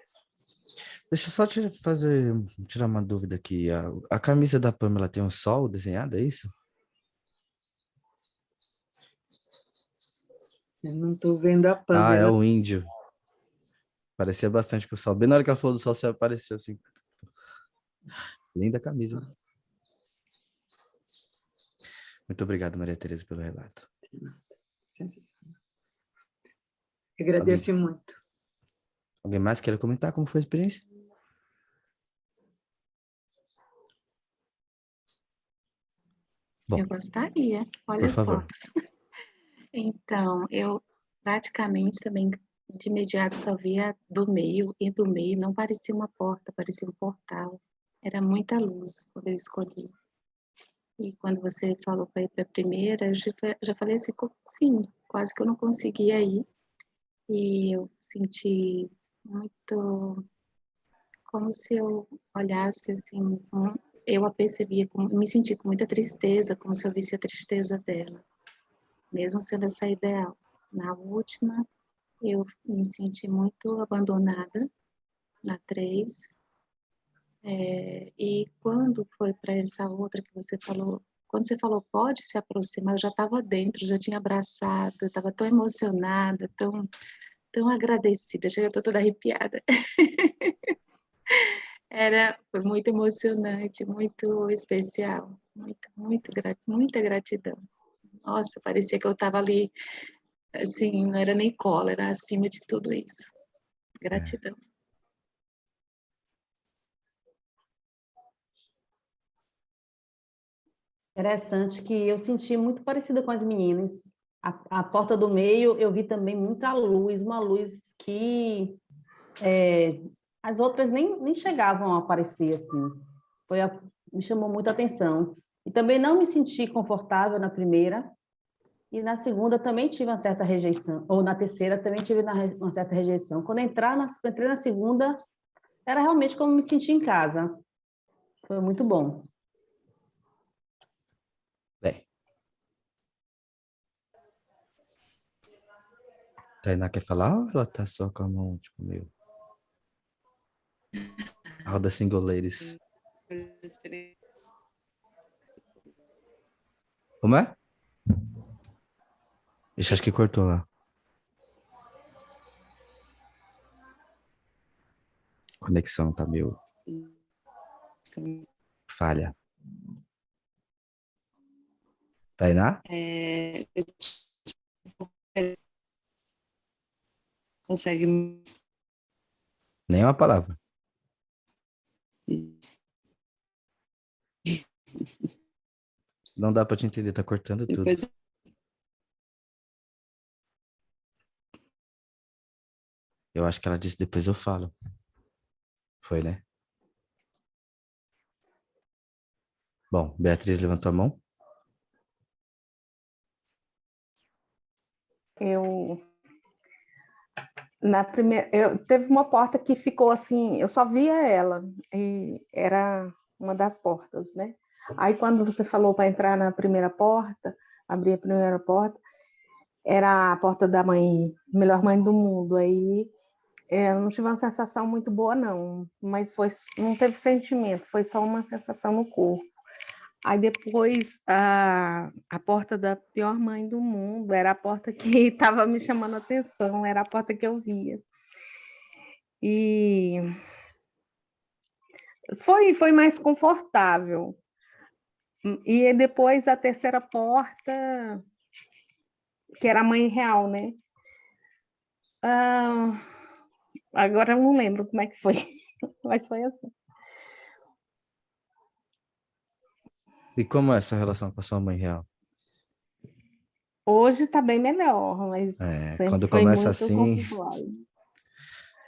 Deixa eu só tirar uma dúvida aqui. A camisa da Pamela tem um sol desenhado, é isso? Eu não estou vendo a Ah, é Pamela. o índio. Parecia bastante com o sol. Bem na hora que ela falou do sol, você apareceu assim. Linda camisa. Muito obrigado, Maria Tereza, pelo relato. Agradeço muito. Alguém mais quer comentar como foi a experiência? Bom, Eu gostaria, olha por só. favor. Então, eu praticamente também de imediato só via do meio, e do meio não parecia uma porta, parecia um portal. Era muita luz quando eu escolhi. E quando você falou para ir para a primeira, eu já falei assim, sim, quase que eu não conseguia ir. E eu senti muito, como se eu olhasse assim, eu a percebia, me senti com muita tristeza, como se eu visse a tristeza dela, mesmo sendo essa ideal. Na última, eu me senti muito abandonada, na 3. E quando foi para essa outra que você falou, quando você falou pode se aproximar, eu já estava dentro, já tinha abraçado, eu estava tão emocionada, tão agradecida, chega, eu estou toda arrepiada. Foi muito emocionante, muito especial, muita gratidão. Nossa, parecia que eu estava ali, assim, não era nem cola, era acima de tudo isso. Gratidão. Interessante que eu senti muito parecida com as meninas. A porta do meio, eu vi também muita luz, uma luz que as outras nem chegavam a aparecer assim. Me chamou muita atenção. E também não me senti confortável na primeira, e na segunda também tive uma certa rejeição, ou na terceira também tive uma certa rejeição. Quando entrei na segunda, era realmente como me sentir em casa. Foi muito bom. Bem. Tainá quer falar ou ela tá só com a mão, tipo, meio... Roda single ladies. Como é? Ixi, acho que cortou lá. A conexão tá meio falha. Tainá? Consegue. Nenhuma palavra. Não dá pra te entender, tá cortando tudo. Depois Eu acho que ela disse depois eu falo. Foi, né? Bom, Beatriz levantou a mão. Teve uma porta que ficou assim, eu só via ela, e era uma das portas, né? Aí quando você falou para entrar na primeira porta, abrir a primeira porta, era a porta da mãe, melhor mãe do mundo. Aí eu não tive uma sensação muito boa, não, mas não teve sentimento, foi só uma sensação no corpo. Aí depois a porta da pior mãe do mundo era a porta que estava me chamando a atenção, era a porta que eu via. E foi mais confortável. E depois a terceira porta, que era a mãe real, né? Agora eu não lembro como é que foi, mas foi assim. E como é essa relação com a sua mãe real? Hoje está bem melhor, mas sempre Quando foi começa muito assim, conflituosa.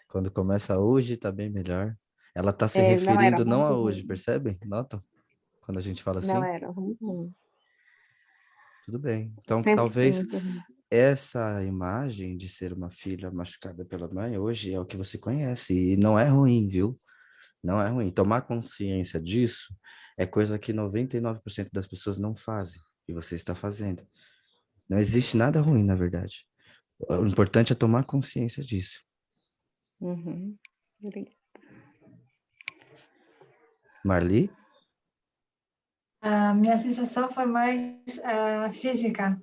quando começa hoje, tá bem melhor. Ela tá se Não era referindo não a muito hoje, ruim. percebem? Notam? Quando a gente fala Não assim, era muito ruim. tudo bem. Então, Sempre foi talvez muito ruim. essa imagem de ser uma filha machucada pela mãe hoje é o que você conhece e não é ruim, viu? Não é ruim. Tomar consciência disso é coisa que 99% das pessoas não fazem e você está fazendo. Não existe nada ruim, na verdade. O importante é tomar consciência disso. Uhum. Obrigada. Marli? A minha sensação foi mais física.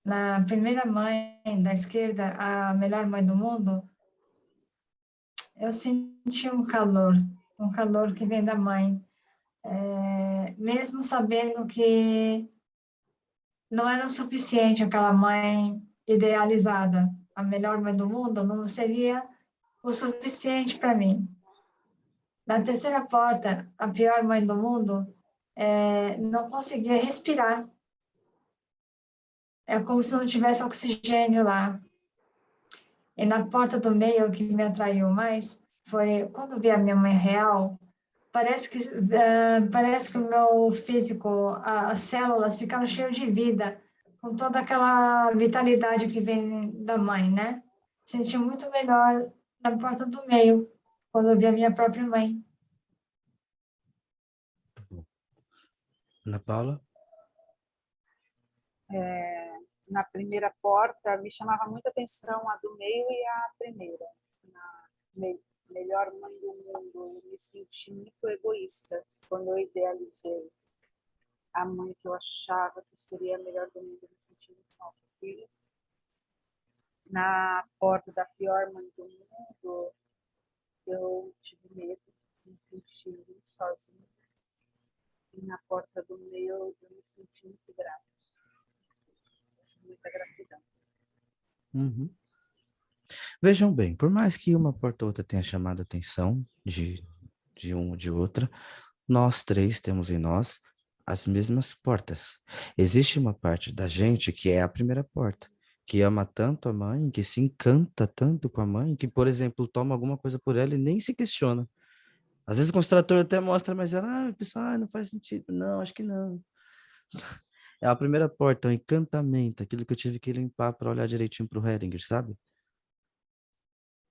Na primeira mãe da esquerda, a melhor mãe do mundo, eu senti um calor que vem da mãe, mesmo sabendo que não era o suficiente aquela mãe idealizada, a melhor mãe do mundo, não seria o suficiente para mim. Na terceira porta, a pior mãe do mundo, não conseguia respirar. É como se não tivesse oxigênio lá. E na porta do meio, o que me atraiu mais foi quando vi a minha mãe real. Parece que o meu físico, as células ficaram cheias de vida, com toda aquela vitalidade que vem da mãe, né? Senti muito melhor na porta do meio, quando eu vi a minha própria mãe. Ana Paula? Na primeira porta, me chamava muita atenção a do meio e a primeira. Na melhor mãe do mundo, eu me senti muito egoísta quando eu idealizei a mãe que eu achava que seria a melhor do mundo, eu me senti muito mal. Porque na porta da pior mãe do mundo, eu tive medo, me senti muito sozinha. E na porta do meio, eu me senti muito grata. Muita gratidão. Uhum. Vejam bem, por mais que uma porta ou outra tenha chamado a atenção de um ou de outra, nós três temos em nós as mesmas portas. Existe uma parte da gente que é a primeira porta, que ama tanto a mãe, que se encanta tanto com a mãe, que, por exemplo, toma alguma coisa por ela e nem se questiona. Às vezes o constrator até mostra, mas ela, pessoal, não faz sentido. Não, acho que não. É a primeira porta, o encantamento, aquilo que eu tive que limpar para olhar direitinho pro Heringer, sabe?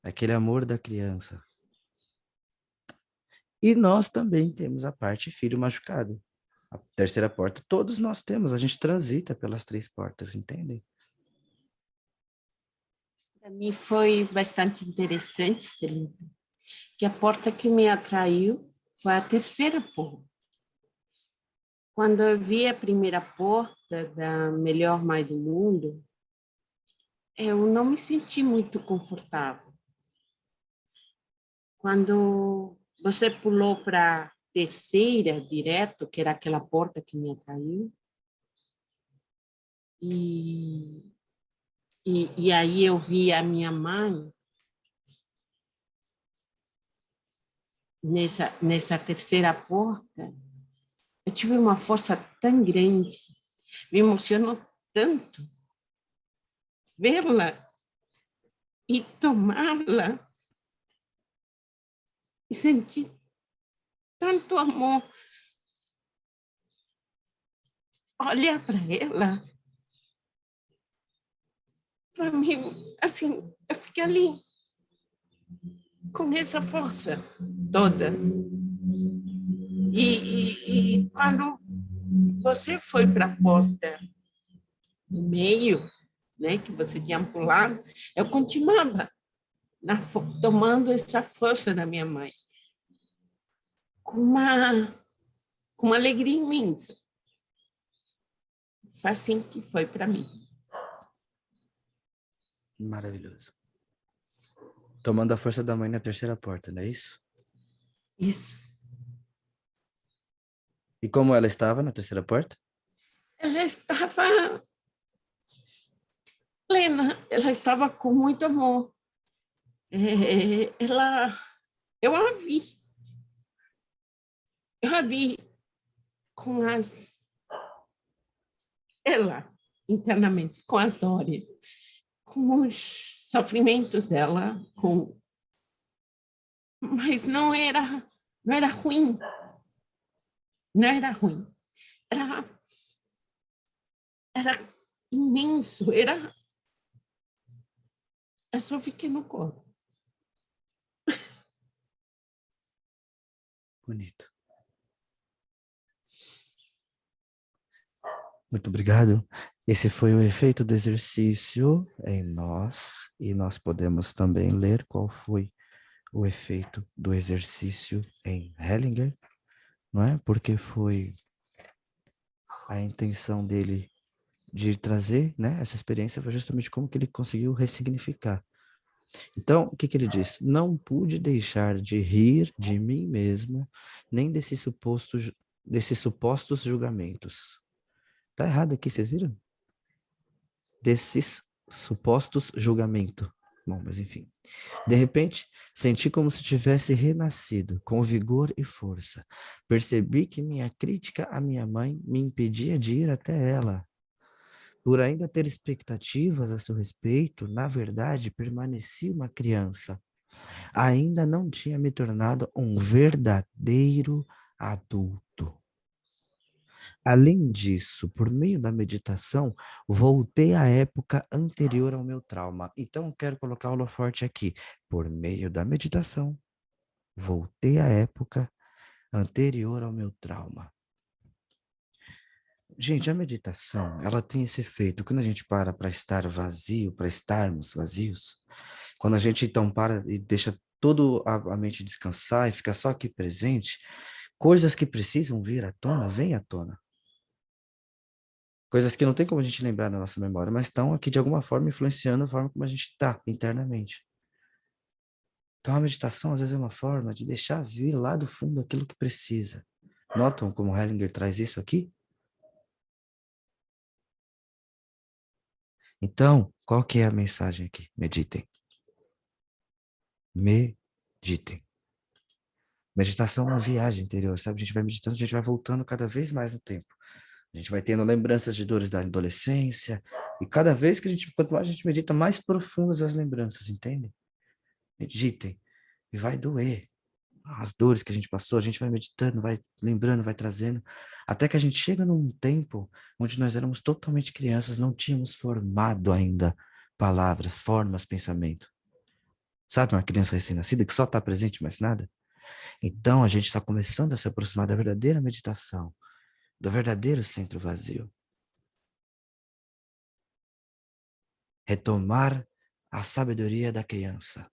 Aquele amor da criança. E nós também temos a parte filho machucado. A terceira porta, todos nós temos, a gente transita pelas três portas, entendem? Para mim foi bastante interessante, Felipe, que a porta que me atraiu foi a terceira porta. Quando eu vi a primeira porta da melhor mãe do mundo, eu não me senti muito confortável. Quando você pulou para a terceira direto, que era aquela porta que me atraiu, e aí eu vi a minha mãe nessa terceira porta, eu tive uma força tão grande, me emocionou tanto vê-la e tomá-la e sentir tanto amor. Olhar para ela, para mim, assim, eu fiquei ali com essa força toda. E quando você foi para a porta do meio, né, que você tinha pulado, eu continuava tomando essa força da minha mãe, com uma alegria imensa. Foi assim que foi para mim. Maravilhoso. Tomando a força da mãe na terceira porta, não é isso? Isso. E como ela estava na terceira porta? Ela estava plena, ela estava com muito amor. Eu a vi com ela internamente, com as dores, com os sofrimentos dela, mas não era ruim, não era ruim, era imenso, eu só fiquei no colo. Bonito. Muito obrigado. Esse foi o efeito do exercício em nós, e nós podemos também ler qual foi o efeito do exercício em Hellinger, não é? Porque foi a intenção dele de trazer, né, essa experiência foi justamente como que ele conseguiu ressignificar. Então, o que que ele diz? Não pude deixar de rir de mim mesmo, nem desses supostos julgamentos. Tá errado aqui, vocês viram? Desses supostos julgamentos. Bom, mas enfim. De repente, senti como se tivesse renascido, com vigor e força. Percebi que minha crítica à minha mãe me impedia de ir até ela. Por ainda ter expectativas a seu respeito, na verdade, permaneci uma criança. Ainda não tinha me tornado um verdadeiro adulto. Além disso, por meio da meditação, voltei à época anterior ao meu trauma. Então, quero colocar o holoforte aqui. Por meio da meditação, voltei à época anterior ao meu trauma. Gente, a meditação, ela tem esse efeito. Quando a gente para estar vazio, para estarmos vazios, quando a gente então para e deixa toda a mente descansar e fica só aqui presente, coisas que precisam vir à tona, vêm à tona. Coisas que não tem como a gente lembrar na nossa memória, mas estão aqui de alguma forma influenciando a forma como a gente está internamente. Então a meditação às vezes é uma forma de deixar vir lá do fundo aquilo que precisa. Notam como Hellinger traz isso aqui? Então, qual que é a mensagem aqui? Meditem. Meditem. Meditação é uma viagem interior, sabe? A gente vai meditando, a gente vai voltando cada vez mais no tempo. A gente vai tendo lembranças de dores da adolescência, e cada vez que quanto mais a gente medita, mais profundas as lembranças, entende? Meditem, e vai doer. As dores que a gente passou, a gente vai meditando, vai lembrando, vai trazendo, até que a gente chega num tempo onde nós éramos totalmente crianças, não tínhamos formado ainda palavras, formas, pensamento. Sabe uma criança recém-nascida que só está presente, mais nada? Então a gente está começando a se aproximar da verdadeira meditação, do verdadeiro centro vazio. Retomar a sabedoria da criança.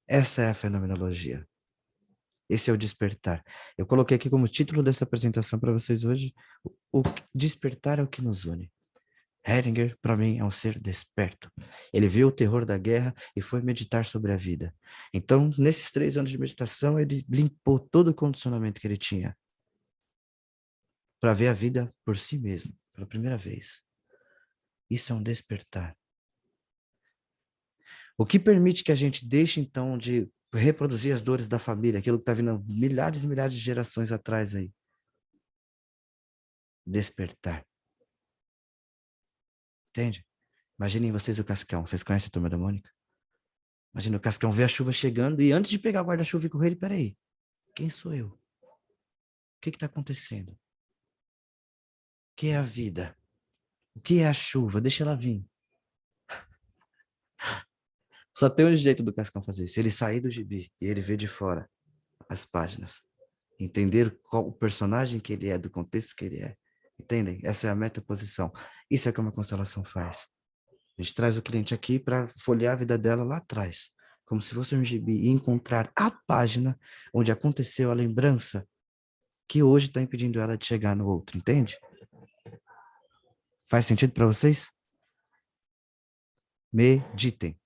Essa é a fenomenologia. Esse é o despertar. Eu coloquei aqui como título dessa apresentação para vocês hoje, o despertar é o que nos une. Hellinger, para mim, é um ser desperto. Ele viu o terror da guerra e foi meditar sobre a vida. Então, nesses 3 anos de meditação, ele limpou todo o condicionamento que ele tinha para ver a vida por si mesmo, pela primeira vez. Isso é um despertar. O que permite que a gente deixe, então, de reproduzir as dores da família, aquilo que está vindo milhares e milhares de gerações atrás aí? Despertar. Entende? Imaginem vocês o Cascão. Vocês conhecem a Turma da Mônica? Imagina o Cascão ver a chuva chegando e antes de pegar o guarda-chuva e correr, ele, peraí, quem sou eu? O que está acontecendo? O que é a vida? O que é a chuva? Deixa ela vir. Só tem um jeito do Cascão fazer isso. Ele sair do gibi e ele ver de fora as páginas. Entender qual o personagem que ele é, do contexto que ele é. Entendem? Essa é a metaposição. Isso é que uma constelação faz. A gente traz o cliente aqui para folhear a vida dela lá atrás, como se fosse um gibi, e encontrar a página onde aconteceu a lembrança que hoje está impedindo ela de chegar no outro, entende? Faz sentido para vocês? Meditem.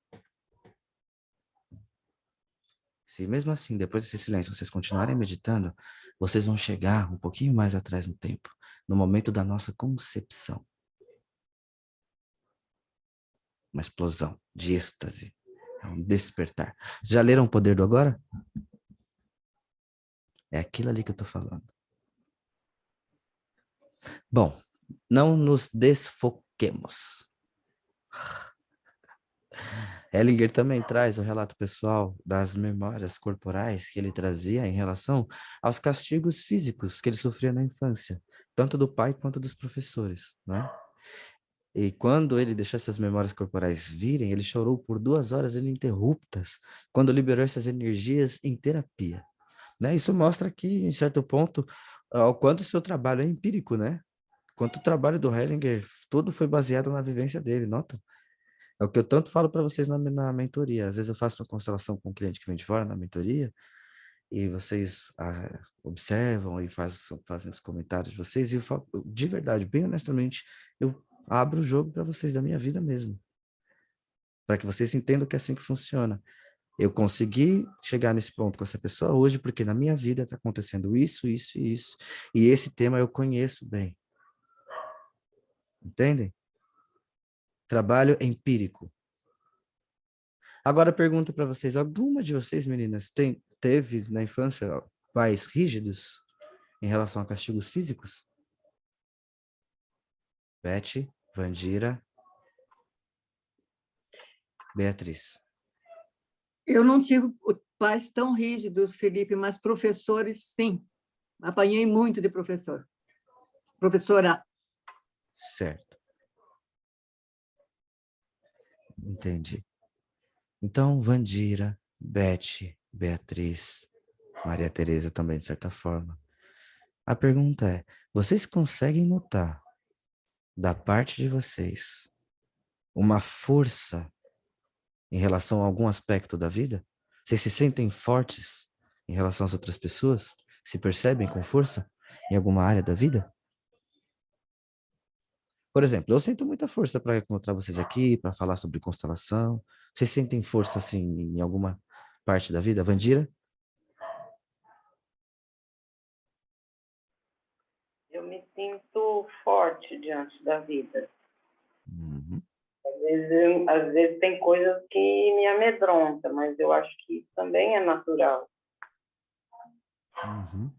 Se mesmo assim, depois desse silêncio, vocês continuarem meditando, vocês vão chegar um pouquinho mais atrás no tempo, no momento da nossa concepção. Uma explosão de êxtase, é um despertar. Já leram O Poder do Agora? É aquilo ali que eu estou falando. Bom, não nos desfoquemos. Hellinger também traz o relato pessoal das memórias corporais que ele trazia em relação aos castigos físicos que ele sofria na infância, tanto do pai quanto dos professores, né? E quando ele deixou essas memórias corporais virem, ele chorou por 2 horas ininterruptas, quando liberou essas energias em terapia, né? Isso mostra que, em certo ponto, o quanto o seu trabalho é empírico, né? Quanto o trabalho do Hellinger, tudo foi baseado na vivência dele, nota? É o que eu tanto falo para vocês na mentoria. Às vezes eu faço uma constelação com um cliente que vem de fora na mentoria, e vocês observam e fazem os comentários de vocês, e eu falo, de verdade, bem honestamente, eu abro o jogo para vocês da minha vida mesmo, para que vocês entendam que é assim que funciona. Eu consegui chegar nesse ponto com essa pessoa hoje, porque na minha vida está acontecendo isso, isso e isso, e esse tema eu conheço bem. Entendem? Trabalho empírico. Agora pergunto para vocês, alguma de vocês, meninas, teve na infância pais rígidos em relação a castigos físicos? Beth, Vandira, Beatriz. Eu não tive pais tão rígidos, Felipe, mas professores, sim. Apanhei muito de professor. Professora. Certo. Entendi. Então, Vandira, Beth, Beatriz, Maria Tereza também, de certa forma. A pergunta é, vocês conseguem notar da parte de vocês uma força em relação a algum aspecto da vida? Vocês se sentem fortes em relação às outras pessoas? Se percebem com força em alguma área da vida? Por exemplo, eu sinto muita força para encontrar vocês aqui, para falar sobre constelação. Vocês sentem força, assim, em alguma parte da vida? Vandira? Eu me sinto forte diante da vida. Uhum. Às vezes tem coisas que me amedrontam, mas eu acho que isso também é natural. Uhum.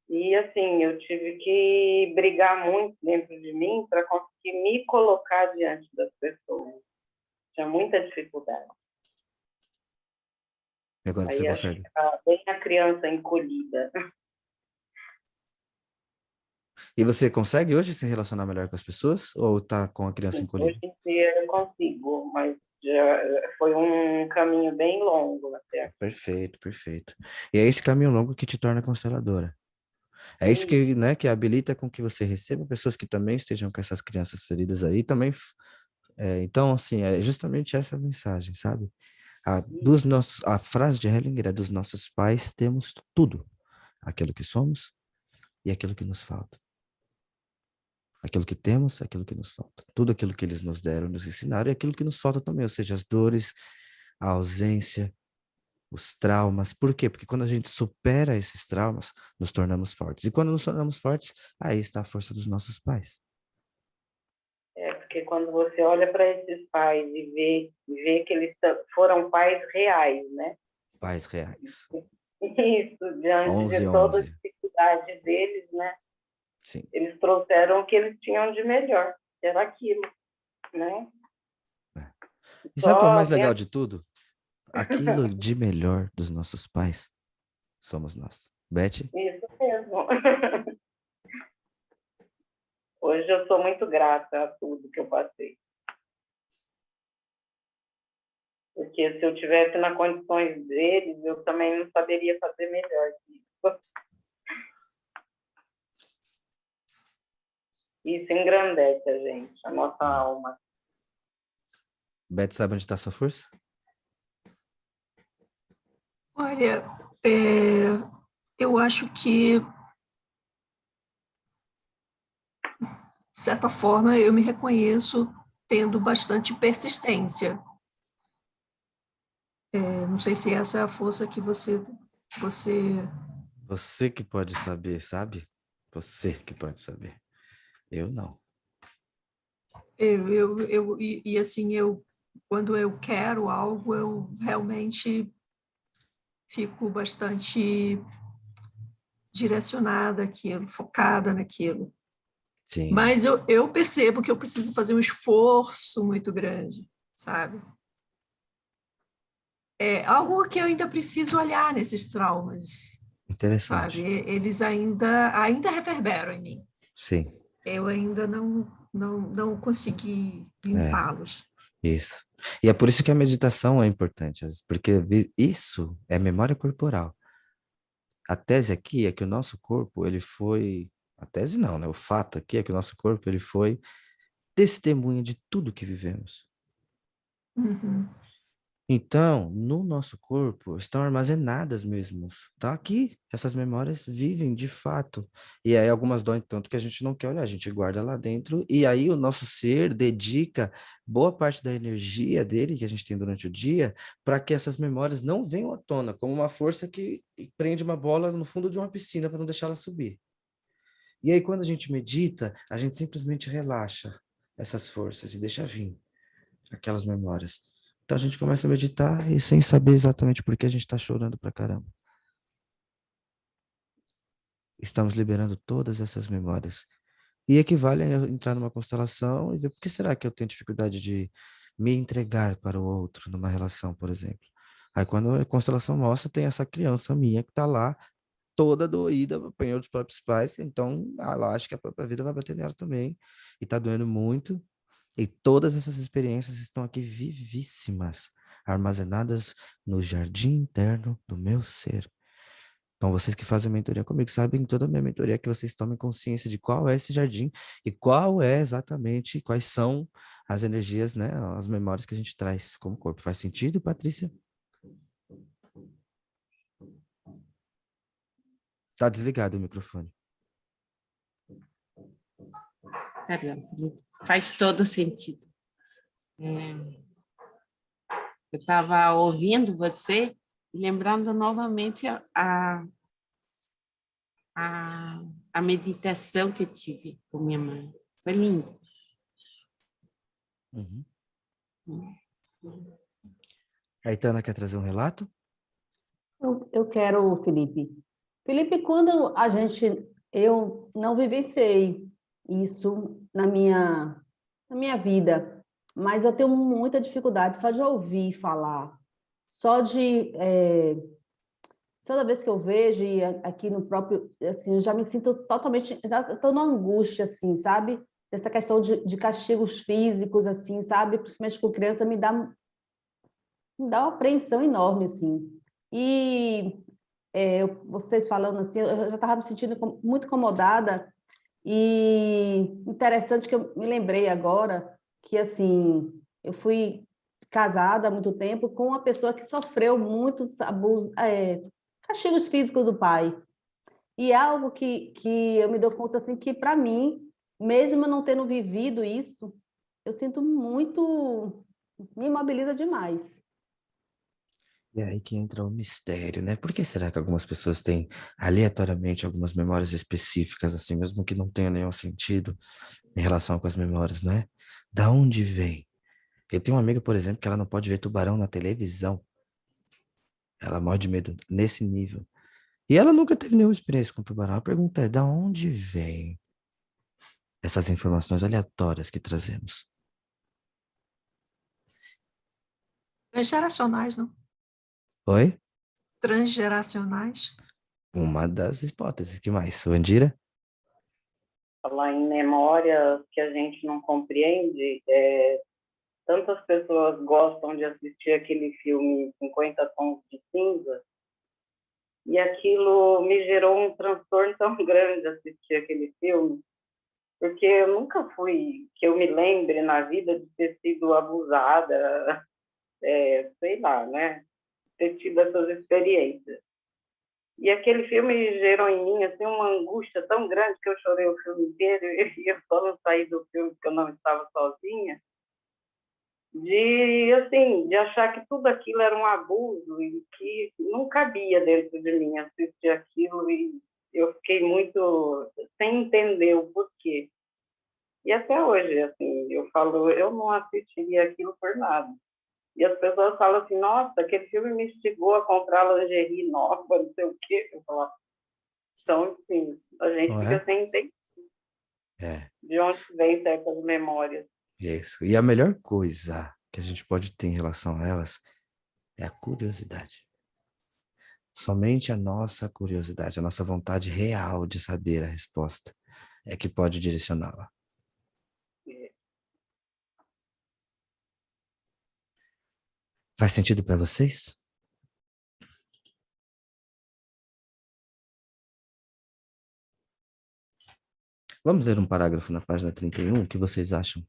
E, assim, eu tive que brigar muito dentro de mim para conseguir me colocar diante das pessoas. Tinha muita dificuldade. E agora você Aí acho consegue? que tá bem a criança encolhida. E você consegue hoje se relacionar melhor com as pessoas? Ou tá com a criança encolhida? Hoje em dia eu consigo, mas já foi um caminho bem longo até. Perfeito, perfeito. E é esse caminho longo que te torna consteladora. É isso que, né, que habilita com que você receba pessoas que também estejam com essas crianças feridas aí também. Então, assim, é justamente essa mensagem, sabe? A frase de Hellinger é: dos nossos pais temos tudo, aquilo que somos e aquilo que nos falta. Aquilo que temos, aquilo que nos falta. Tudo aquilo que eles nos deram, nos ensinaram, e aquilo que nos falta também, ou seja, as dores, a ausência, os traumas. Por quê? Porque quando a gente supera esses traumas, nos tornamos fortes. E quando nos tornamos fortes, aí está a força dos nossos pais. Porque quando você olha para esses pais e vê que eles foram pais reais, né? Pais reais. Isso, diante de toda a dificuldade deles, né? Sim. Eles trouxeram o que eles tinham de melhor, que era aquilo, né? E sabe o que é o mais legal de tudo? Aquilo de melhor dos nossos pais somos nós. Beth? Isso mesmo. Hoje eu sou muito grata a tudo que eu passei. Porque se eu tivesse nas condições deles, eu também não saberia fazer melhor que isso. Isso engrandece a gente, a nossa alma. Beth, sabe onde está a sua força? Olha, eu acho que, de certa forma, eu me reconheço tendo bastante persistência. Não sei se essa é a força que você... Você que pode saber, sabe? Você que pode saber. Eu não. Assim, quando eu quero algo, eu realmente fico bastante direcionada àquilo, focada naquilo. Sim, Mas eu percebo que eu preciso fazer um esforço muito grande, sabe? É algo que eu ainda preciso olhar nesses traumas, sabe? interessante. Eles ainda reverberam em mim. Sim, Eu ainda não consegui é, limpá-los. isso. E é por isso que a meditação é importante, porque isso é memória corporal. A tese aqui é que o nosso corpo, ele foi... A tese não, né? O fato aqui é que o nosso corpo, ele foi testemunha de tudo que vivemos. Uhum. Então, no nosso corpo estão armazenadas mesmo. Tá aqui, essas memórias vivem de fato. E aí algumas doem tanto que a gente não quer olhar, a gente guarda lá dentro. E aí o nosso ser dedica boa parte da energia dele que a gente tem durante o dia para que essas memórias não venham à tona, como uma força que prende uma bola no fundo de uma piscina para não deixar ela subir. E aí quando a gente medita, a gente simplesmente relaxa essas forças e deixa vir aquelas memórias. Então a gente começa a meditar e sem saber exatamente por que a gente está chorando pra caramba. Estamos liberando todas essas memórias. E equivale a entrar numa constelação e ver por que será que eu tenho dificuldade de me entregar para o outro numa relação, por exemplo. Aí quando a constelação mostra, tem essa criança minha que está lá, toda doída, apanhou dos próprios pais, então ela acha que a própria vida vai bater nela também. E está doendo muito. E todas essas experiências estão aqui vivíssimas, armazenadas no jardim interno do meu ser. Então, vocês que fazem mentoria comigo sabem toda a minha mentoria é que vocês tomem consciência de qual é esse jardim e qual é exatamente, quais são as energias, né, as memórias que a gente traz como corpo. Faz sentido, Patrícia? Tá desligado o microfone. Perdão, Felipe. Faz todo sentido. Eu estava ouvindo você e lembrando novamente a meditação que eu tive com minha mãe. Foi lindo. Uhum. A Itana quer trazer um relato? Eu quero, Felipe. Felipe, quando eu não vivenciei isso na minha vida, mas eu tenho muita dificuldade só de ouvir falar, só de toda vez que eu vejo e aqui no próprio, assim, eu já me sinto totalmente, estou numa angústia, assim, sabe? Essa questão de castigos físicos, assim, sabe? Principalmente com criança, me dá uma apreensão enorme, assim. E vocês falando assim, eu já estava me sentindo muito incomodada e interessante que eu me lembrei agora que, assim, eu fui casada há muito tempo com uma pessoa que sofreu muitos abusos, castigos físicos do pai. E é algo que eu me dou conta, assim, que para mim, mesmo eu não tendo vivido isso, eu sinto muito, me imobiliza demais. E é aí que entra o mistério, né? Por que será que algumas pessoas têm aleatoriamente algumas memórias específicas, assim, mesmo que não tenha nenhum sentido em relação com as memórias, né? Da onde vem? Eu tenho uma amiga, por exemplo, que ela não pode ver tubarão na televisão. Ela morre de medo nesse nível. E ela nunca teve nenhuma experiência com tubarão. A pergunta é, da onde vem essas informações aleatórias que trazemos? Transgeracionais, não? Oi? Transgeracionais. Uma das hipóteses. Que mais? Andira? Falar em memórias que a gente não compreende, tantas pessoas gostam de assistir aquele filme 50 Tons de Cinza, e aquilo me gerou um transtorno tão grande assistir aquele filme, porque eu nunca fui, que eu me lembre na vida, de ter sido abusada, sei lá, né? Ter tido essas experiências. E aquele filme gerou em mim assim, uma angústia tão grande que eu chorei o filme inteiro e eu só não saí do filme porque eu não estava sozinha, de achar que tudo aquilo era um abuso e que não cabia dentro de mim assistir aquilo, e eu fiquei muito sem entender o porquê. E até hoje, assim, eu falo, eu não assistiria aquilo por nada. E as pessoas falam assim, nossa, aquele filme me instigou a comprar lingerie nova, não sei o quê. Eu falo, Então, sim, a gente não fica é? sem entender É, de onde vem certas memórias. isso. E a melhor coisa que a gente pode ter em relação a elas é a curiosidade. Somente a nossa curiosidade, a nossa vontade real de saber a resposta é que pode direcioná-la. Faz sentido para vocês? Vamos ler um parágrafo na página 31, o que vocês acham?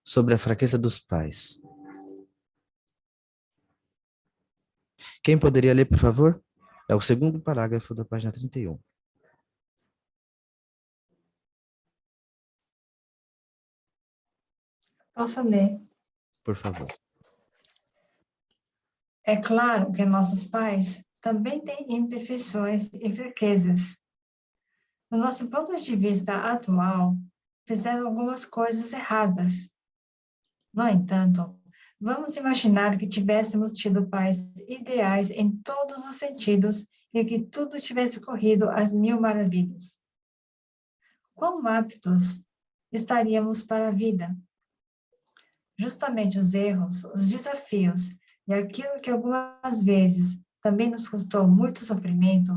Sobre a fraqueza dos pais. Quem poderia ler, por favor? É o segundo parágrafo da página 31. Posso ler? Por favor. É claro que nossos pais também têm imperfeições e fraquezas. Do nosso ponto de vista atual, fizeram algumas coisas erradas. No entanto, vamos imaginar que tivéssemos tido pais ideais em todos os sentidos e que tudo tivesse corrido às mil maravilhas. Quão aptos estaríamos para a vida? Justamente os erros, os desafios e aquilo que algumas vezes também nos custou muito sofrimento,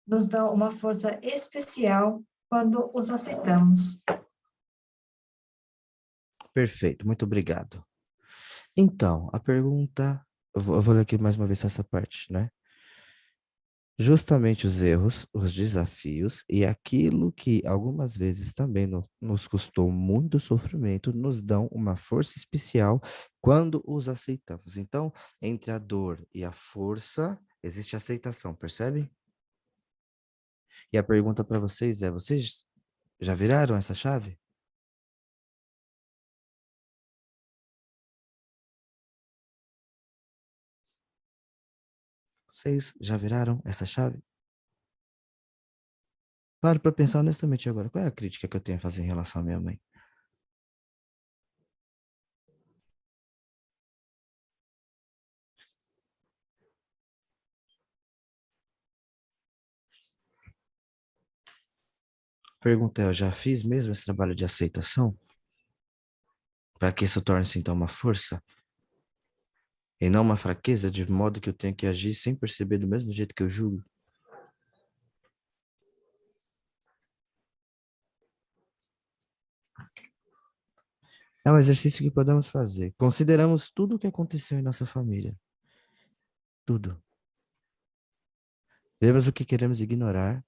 nos dão uma força especial quando os aceitamos. Perfeito, muito obrigado. Então, a pergunta. Eu vou ler aqui mais uma vez essa parte, né? Justamente os erros, os desafios e aquilo que algumas vezes também nos custou muito sofrimento, nos dão uma força especial quando os aceitamos. Então, entre a dor e a força, existe aceitação, percebe? E a pergunta para vocês é: vocês já viraram essa chave? Vocês já viraram essa chave? Pare para pensar honestamente agora. Qual é a crítica que eu tenho a fazer em relação à minha mãe? Pergunta é: eu já fiz mesmo esse trabalho de aceitação? Para que isso torne-se então uma força e não uma fraqueza, de modo que eu tenho que agir sem perceber do mesmo jeito que eu julgo? É um exercício que podemos fazer. Consideramos tudo o que aconteceu em nossa família. Tudo. Vemos o que queremos ignorar,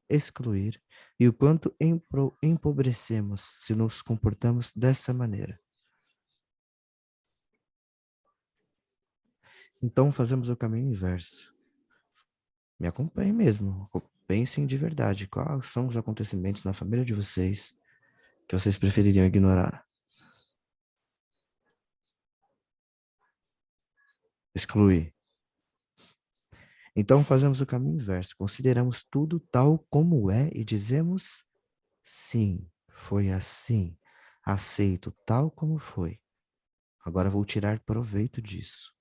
excluir e o quanto empobrecemos se nos comportamos dessa maneira. Então fazemos o caminho inverso. Me acompanhem mesmo. Pensem de verdade. Quais são os acontecimentos na família de vocês que vocês prefeririam ignorar? Excluir. Então fazemos o caminho inverso. Consideramos tudo tal como é e dizemos sim, foi assim. Aceito tal como foi. Agora vou tirar proveito disso.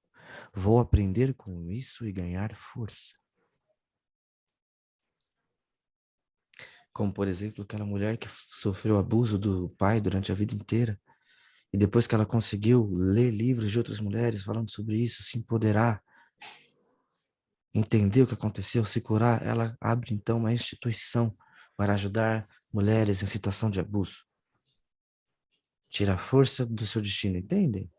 Vou aprender com isso e ganhar força. Como, por exemplo, aquela mulher que sofreu abuso do pai durante a vida inteira. E depois que ela conseguiu ler livros de outras mulheres falando sobre isso, se empoderar, entender o que aconteceu, se curar, ela abre então uma instituição para ajudar mulheres em situação de abuso. Tira a força do seu destino, entendem?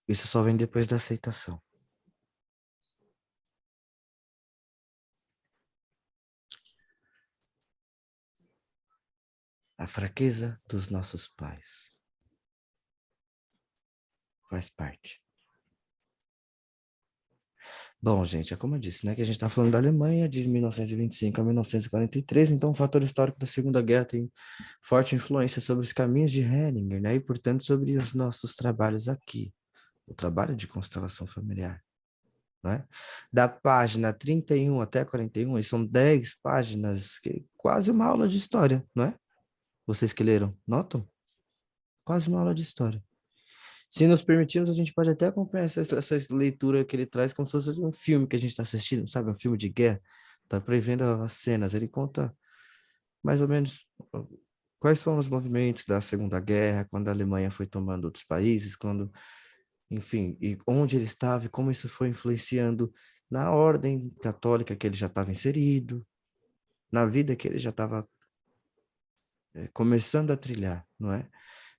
Isso só vem depois da aceitação. A fraqueza dos nossos pais faz parte. Bom, gente, é como eu disse, né, que a gente está falando da Alemanha de 1925 a 1943, então o fator histórico da Segunda Guerra tem forte influência sobre os caminhos de Hellinger, né, e portanto sobre os nossos trabalhos aqui, o trabalho de constelação familiar. né? Da página 31 até 41, aí são 10 páginas, quase uma aula de história, não é? Vocês que leram, notam? Quase uma aula de história. Se nos permitirmos, a gente pode até acompanhar essa leitura que ele traz como se fosse um filme que a gente está assistindo, sabe? Um filme de guerra. Tá prevendo as cenas. Ele conta mais ou menos quais foram os movimentos da Segunda Guerra, quando a Alemanha foi tomando outros países, quando, enfim, e onde ele estava e como isso foi influenciando na ordem católica que ele já estava inserido, na vida que ele já estava começando a trilhar, não é?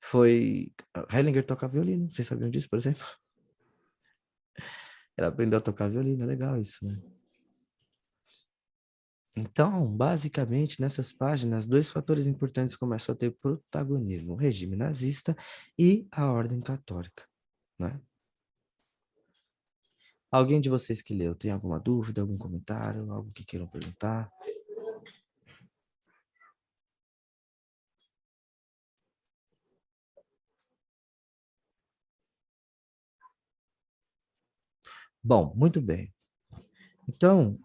Foi... Hellinger toca violino, vocês sabiam disso, por exemplo? Ela aprendeu a tocar violino, é legal isso, né? Então, basicamente, nessas páginas, dois fatores importantes começam a ter protagonismo: o regime nazista e a ordem católica, né? Alguém de vocês que leu, tem alguma dúvida, algum comentário, algo que queiram perguntar? Bom, muito bem. Então,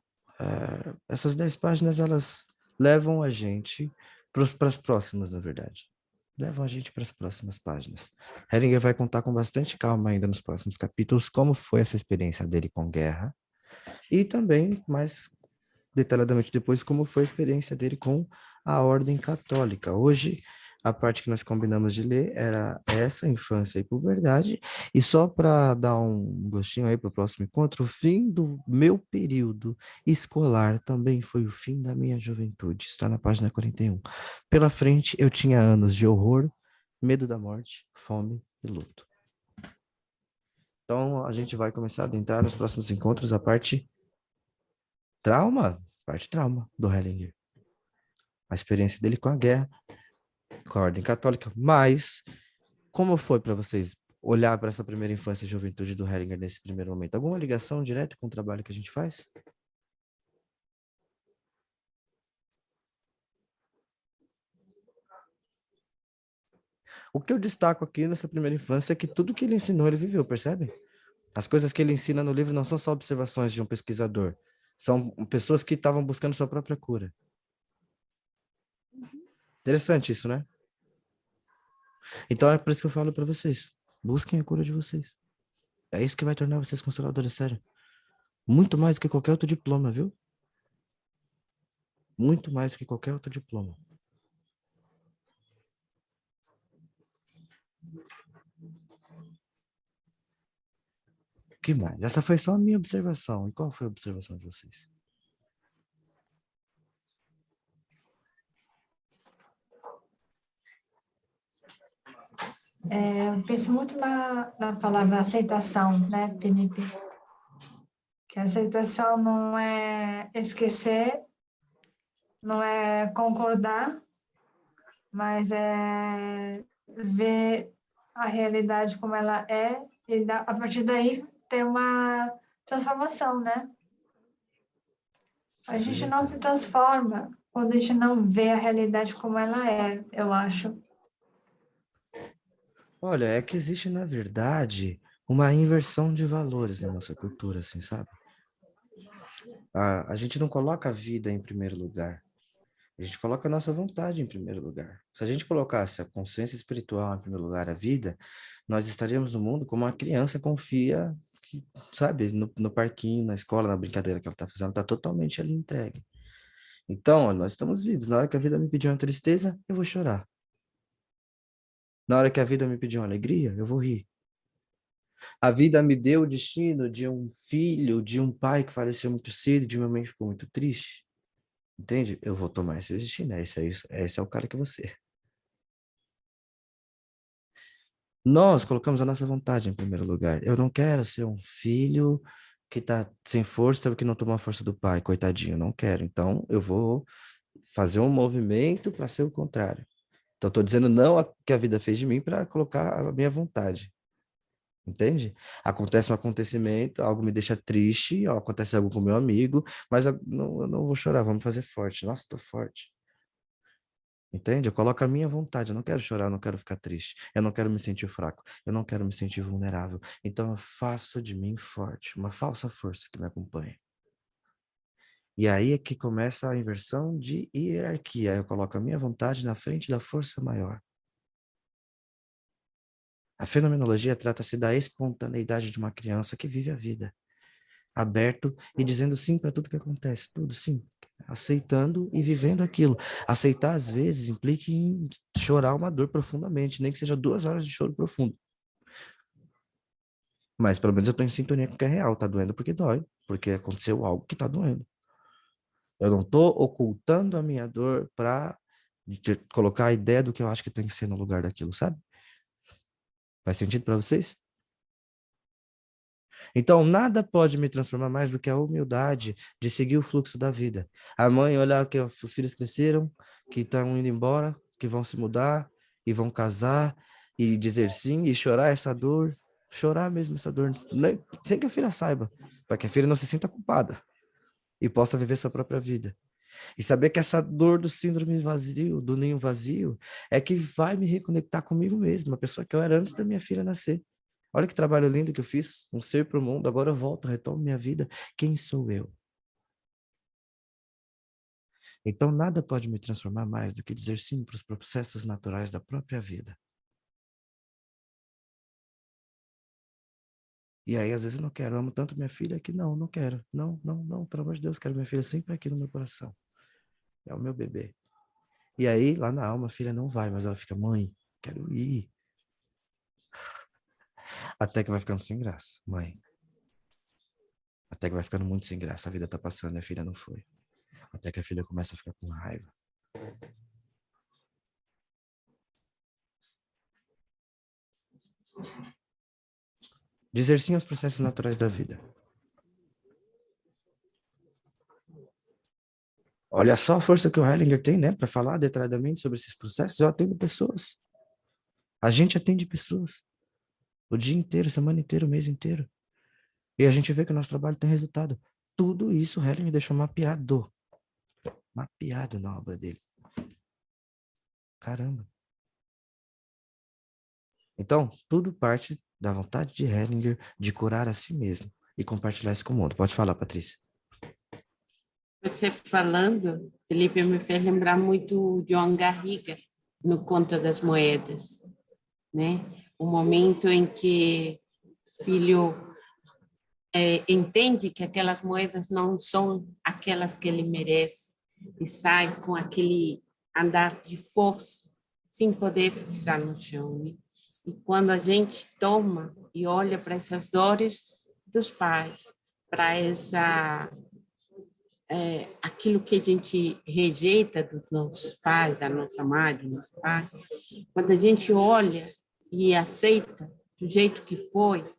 essas 10 páginas, elas levam a gente para as próximas, na verdade. Levam a gente para as próximas páginas. Hellinger vai contar com bastante calma ainda nos próximos capítulos como foi essa experiência dele com guerra e também, mais detalhadamente depois, como foi a experiência dele com a ordem católica. Hoje, a parte que nós combinamos de ler era essa, infância e puberdade, e só para dar um gostinho aí para o próximo encontro, o fim do meu período escolar também foi o fim da minha juventude, está na página 41. Pela frente, eu tinha anos de horror, medo da morte, fome e luto. Então, a gente vai começar a adentrar nos próximos encontros a parte trauma do Hellinger. A experiência dele com a guerra, com a ordem católica, mas como foi para vocês olhar para essa primeira infância e juventude do Hellinger nesse primeiro momento? Alguma ligação direta com o trabalho que a gente faz? O que eu destaco aqui nessa primeira infância é que tudo que ele ensinou, ele viveu, percebe? As coisas que ele ensina no livro não são só observações de um pesquisador, são pessoas que estavam buscando sua própria cura. Interessante isso, né? Então é por isso que eu falo para vocês, busquem a cura de vocês. É isso que vai tornar vocês consteladores sérios. Muito mais do que qualquer outro diploma, viu? Muito mais do que qualquer outro diploma. O que mais? Essa foi só a minha observação. E qual foi a observação de vocês? Eu penso muito na palavra aceitação, né, Felipe? Que a aceitação não é esquecer, não é concordar, mas é ver a realidade como ela é e a partir daí ter uma transformação, né? A gente não se transforma quando a gente não vê a realidade como ela é, eu acho. Olha, é que existe, na verdade, uma inversão de valores na nossa cultura, assim, sabe? A gente não coloca a vida em primeiro lugar. A gente coloca a nossa vontade em primeiro lugar. Se a gente colocasse a consciência espiritual em primeiro lugar, a vida, nós estaríamos no mundo como uma criança confia, que, sabe, no parquinho, na escola, na brincadeira que ela está fazendo, está totalmente ali entregue. Então, ó, nós estamos vivos. Na hora que a vida me pedir uma tristeza, eu vou chorar. Na hora que a vida me pedir uma alegria, eu vou rir. A vida me deu o destino de um filho, de um pai que faleceu muito cedo, de uma mãe que ficou muito triste. Entende? Eu vou tomar esse destino. Esse é o cara que você. Nós colocamos a nossa vontade em primeiro lugar. Eu não quero ser um filho que tá sem força, que não tomou a força do pai, coitadinho, não quero. Então, eu vou fazer um movimento para ser o contrário. Então, estou dizendo não ao que a vida fez de mim para colocar a minha vontade. Entende? Acontece um acontecimento, algo me deixa triste, ó, acontece algo com meu amigo, mas eu não vou chorar, vamos fazer forte. Nossa, tô forte. Entende? Eu coloco a minha vontade. Eu não quero chorar, eu não quero ficar triste. Eu não quero me sentir fraco. Eu não quero me sentir vulnerável. Então eu faço de mim forte, uma falsa força que me acompanha. E aí é que começa a inversão de hierarquia. Eu coloco a minha vontade na frente da força maior. A fenomenologia trata-se da espontaneidade de uma criança que vive a vida, aberto e dizendo sim para tudo que acontece, tudo sim, aceitando e vivendo aquilo. Aceitar, às vezes, implica em chorar uma dor profundamente, nem que seja 2 horas de choro profundo. Mas pelo menos eu estou em sintonia com o que é real, tá doendo porque dói, porque aconteceu algo que tá doendo. Eu não estou ocultando a minha dor para colocar a ideia do que eu acho que tem que ser no lugar daquilo, sabe? Faz sentido para vocês? Então, nada pode me transformar mais do que a humildade de seguir o fluxo da vida. A mãe olhar que os filhos cresceram, que estão indo embora, que vão se mudar e vão casar e dizer sim e chorar essa dor, chorar mesmo essa dor, sem que a filha saiba, para que a filha não se sinta culpada e possa viver sua própria vida. E saber que essa dor do síndrome vazio, do ninho vazio, é que vai me reconectar comigo mesmo, a pessoa que eu era antes da minha filha nascer. Olha que trabalho lindo que eu fiz, um ser para o mundo, agora eu volto, retomo minha vida. Quem sou eu? Então nada pode me transformar mais do que dizer sim para os processos naturais da própria vida. E aí, às vezes, eu não quero, eu amo tanto minha filha que não quero. Não, não, não, pelo amor de Deus, quero minha filha sempre aqui no meu coração. É o meu bebê. E aí, lá na alma, a filha não vai, mas ela fica, mãe, quero ir. Até que vai ficando sem graça, mãe. Até que vai ficando muito sem graça. A vida tá passando e a filha não foi. Até que a filha começa a ficar com raiva. Dizer sim aos processos naturais da vida. Olha só a força que o Hellinger tem, né? Para falar detalhadamente sobre esses processos. Eu atendo pessoas. A gente atende pessoas. O dia inteiro, semana inteira, o mês inteiro. E a gente vê que o nosso trabalho tem resultado. Tudo isso o Hellinger deixou mapeado. Mapeado na obra dele. Caramba. Então, tudo parte da vontade de Hellinger de curar a si mesmo e compartilhar isso com o mundo. Pode falar, Patrícia. Você falando, Felipe, me fez lembrar muito de João Garriga, no Conta das Moedas, né? O momento em que o filho entende que aquelas moedas não são aquelas que ele merece e sai com aquele andar de força, sem poder pisar no chão, né? E quando a gente toma e olha para essas dores dos pais, para aquilo que a gente rejeita dos nossos pais, da nossa mãe, do nosso pai, quando a gente olha e aceita do jeito que foi,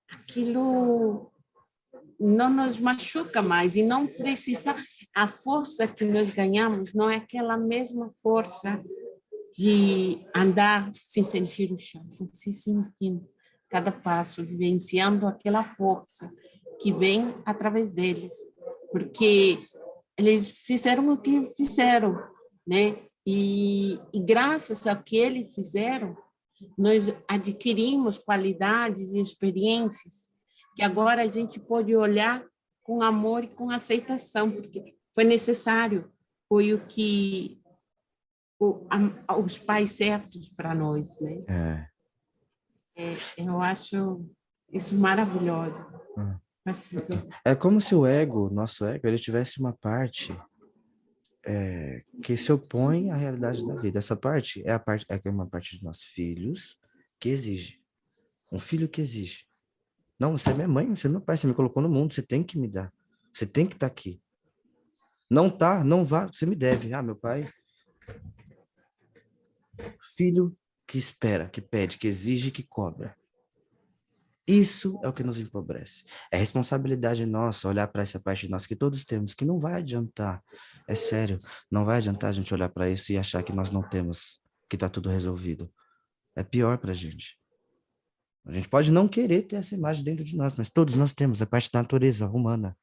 aquilo não nos machuca mais e não precisa. A força que nós ganhamos não é aquela mesma força de andar sem sentir o chão, se sentindo cada passo, vivenciando aquela força que vem através deles, porque eles fizeram o que fizeram, né? E graças ao que eles fizeram, nós adquirimos qualidades e experiências que agora a gente pode olhar com amor e com aceitação, porque foi necessário, foi o que os pais certos para nós, né? Eu acho isso maravilhoso. Assim, É como se o ego, nosso ego, ele tivesse uma parte que se opõe à realidade da vida. Essa parte é uma parte de nós filhos que exige. Um filho que exige. Não, você é minha mãe, você é meu pai, você me colocou no mundo, você tem que me dar. Você tem que estar aqui. Não tá, não vá, você me deve. Ah, meu pai. Filho que espera, que pede, que exige, que cobra. Isso é o que nos empobrece. É responsabilidade nossa olhar para essa parte de nós que todos temos, que não vai adiantar. É sério, não vai adiantar a gente olhar para isso e achar que nós não temos, que está tudo resolvido. É pior para a gente. A gente pode não querer ter essa imagem dentro de nós, mas todos nós temos, é parte da natureza humana.